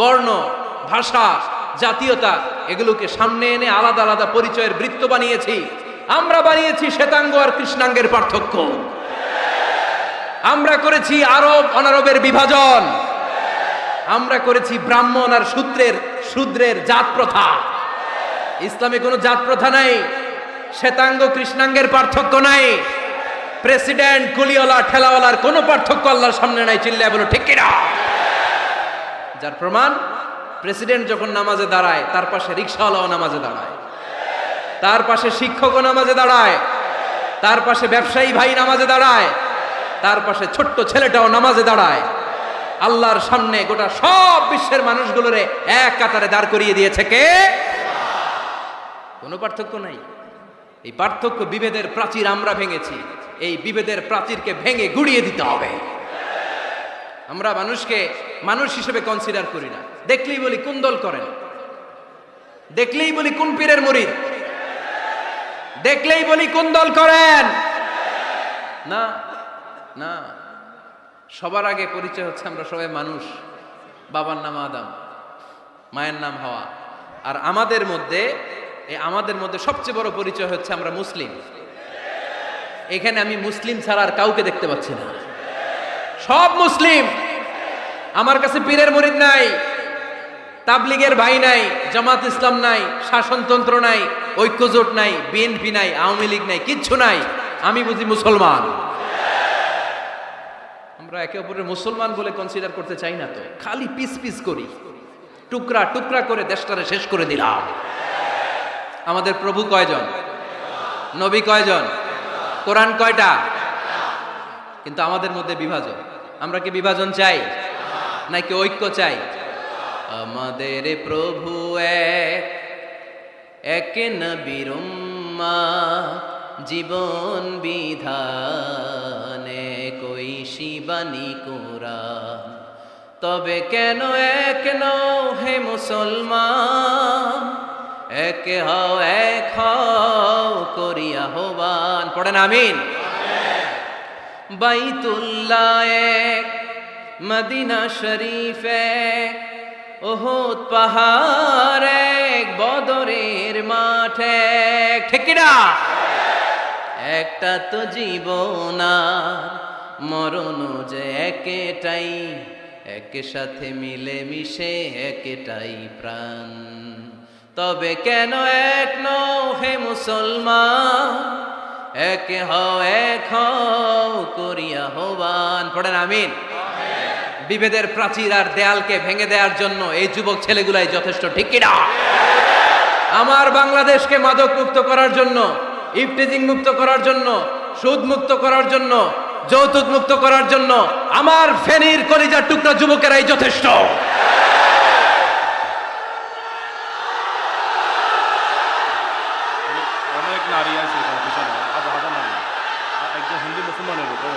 বর্ণ, ভাষা, জাতীয়তা এগুলোকে সামনে এনে আলাদা আলাদা পরিচয়ের বৃত্ত বানিয়েছি। আমরা বানিয়েছি শ্বেতাঙ্গ আর কৃষ্ণাঙ্গের পার্থক্য। আমরা করেছি আরব অনারবের বিভাজন। আমরা করেছি ব্রাহ্মণ আর শূদ্রের জাত প্রথা। ইসলামে কোনো জাত প্রথা নাই, শ্বেতাঙ্গ কৃষ্ণাঙ্গের পার্থক্য নাই, প্রেসিডেন্ট কুলিওয়ালা ঠেলাওয়ালার কোনো পার্থক্য আল্লাহর সামনে নাই। চিল্লায় বলো ঠিক কিনা? যার প্রমাণ, প্রেসিডেন্ট যখন নামাজে দাঁড়ায় তার পাশে রিকশাওয়ালাও নামাজে দাঁড়ায়, তার পাশে শিক্ষকও নামাজে দাঁড়ায়, তার পাশে ব্যবসায়ী ভাই নামাজে দাঁড়ায়, তার পাশে ছোট্ট ছেলেটাও নামাজে দাঁড়ায়। আল্লাহর সামনে গোটা সব বিশ্বের মানুষগুলোরে এক কাতারে দাঁড় করিয়ে দিয়েছে কে? কোনো পার্থক্য নাই। এই পার্থক্য, বিভেদের প্রাচীর আমরা ভেঙেছি। এই বিভেদের প্রাচীরকে ভেঙে গুড়িয়ে দিতে হবে। আমরা মানুষকে মানুষ হিসেবে কনসিডার করি না। দেখলেই বলি কোন দল করেন, দেখলেই বলি কোন পীরের মুরিদ, দেখলেই বলি কোন দল করেন। না না, সবার আগে পরিচয় হচ্ছে আমরা সবাই মানুষ। বাবার নাম আদম, মায়ের নাম হাওয়া। আর আমাদের মধ্যে সবচেয়ে বড় পরিচয় হচ্ছে আমরা মুসলিম। এখানে আমি মুসলিম ছাড়া আর কাউকে দেখতে পাচ্ছি না, সব মুসলিম। আমার কাছে পীরের মুরিদ নাই, তাবলিগের ভাই নাই, জামাত ইসলাম নাই, শাসনতন্ত্র নাই, ঐক্যজোট নাই, বিএনপি নাই, আওয়ামী লীগ নাই, কিচ্ছু নাই। আমি বুঝি মুসলমান। আমরা একে অপরের মুসলমান বলে কনসিডার করতে চাই না, তো খালি পিস পিস করি, টুকরা টুকরা করে দেশটারে শেষ করে দিলাম। আমাদের প্রভু কয়জন, নবী কয়জন, কোরআন কয়টা? কিন্তু আমাদের মধ্যে বিভাজন। আমরা কি বিভাজন চাই নাকি ঐক্য চাই? আমাদের প্রভু এক, এক নবীর উম্মাহ, জীবন বিধানে কই শিবানী কোরআন। তবে কেন এক নও হে মুসলমান, এক হও করিয়া আহ্বান। পড়েন আমিন। বাইতুল্লাহ এক, মদিনা শরীফ এক, উহুদ পাহাড় এক, বদরের মাঠ এক। ঠিক কি না? একটা তো জীবন আর মরণ যে একটাই, একের সাথে মিলে মিশে একটাই প্রাণ। তবে কেন এক নও হে মুসলমান, এক হও করিয়া আহ্বান। পড়েন আমিন। বিভেদের প্রাচীর আর দেয়ালকে ভেঙে দেওয়ার জন্য এই যুবক ছেলেগুলাই যথেষ্ট। ঠিক কি না? আমার বাংলাদেশকে মাদক মুক্ত করার জন্য, ইফটিজিং মুক্ত করার জন্য, সুদ মুক্ত করার জন্য, যৌতুক মুক্ত করার জন্য আমার ফেনীর কলিজার টুকরা যুবকেরাই যথেষ্ট। অনেক নারী আছে পিছনে, হাজার নারী, একজন হিন্দু মুসলমানের উপর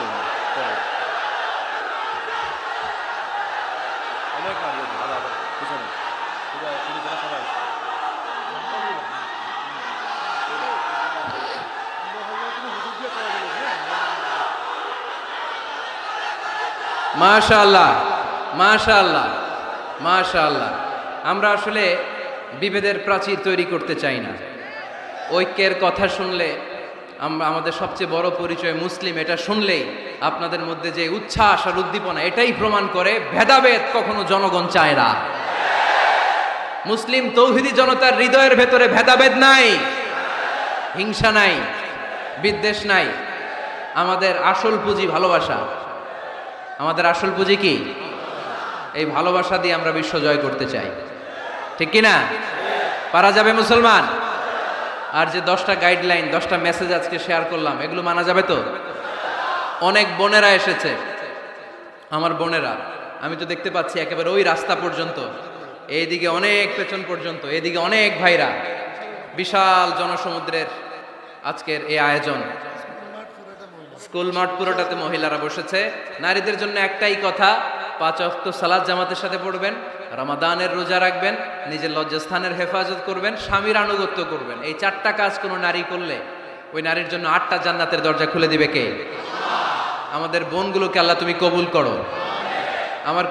অনেক নারী আছে, হাজার পিছনে সবাই আছে। মাশাআল্লাহ, মাশাআল্লাহ, মাশাআল্লাহ। আমরা আসলে বিভেদের প্রাচীর তৈরি করতে চাই না। ঐক্যের কথা শুনলে আমাদের সবচেয়ে বড় পরিচয় মুসলিম, এটা শুনলেই আপনাদের মধ্যে যে উচ্ছ্বাস আর উদ্দীপনা, এটাই প্রমাণ করে ভেদাভেদ কখনো জনগণ চায় না। মুসলিম তৌহিদি জনতার হৃদয়ের ভেতরে ভেদাভেদ নাই, হিংসা নাই, বিদ্বেষ নাই। আমাদের আসল পুঁজি ভালোবাসা। আমাদের আসল পুঁজি কি? এই ভালোবাসা দিয়ে আমরা বিশ্ব জয় করতে চাই। ঠিক কি না? পারা যাবে মুসলমান? আর যে 10টা গাইডলাইন, 10টা মেসেজ আজকে শেয়ার করলাম, এগুলো মানা যাবে তো? অনেক বোনেরা এসেছে, আমার বোনেরা, আমি তো দেখতে পাচ্ছি একেবারে ওই রাস্তা পর্যন্ত, এইদিকে অনেক পেছন পর্যন্ত, এদিকে অনেক ভাইরা। বিশাল জনসমুদ্রের আজকের এই আয়োজন। স্কুল মাঠ পুরোটাতে মহিলারা বসেছে। নারীদের জন্য একটাই কথা, 5 ওয়াক্ত সালাত জামাতের সাথে পড়বেন, রমাদানের রোজা রাখবেন, নিজের লজ্জাস্থানের হেফাজত করবেন, স্বামীর আনুগত্য করবেন। এই 4টা কাজ কোনো নারী করলে ওই নারীর জন্য 8টা জান্নাতের দরজা খুলে দিবে কে? আমাদের বোনগুলোকে আল্লাহ তুমি কবুল করো। আমার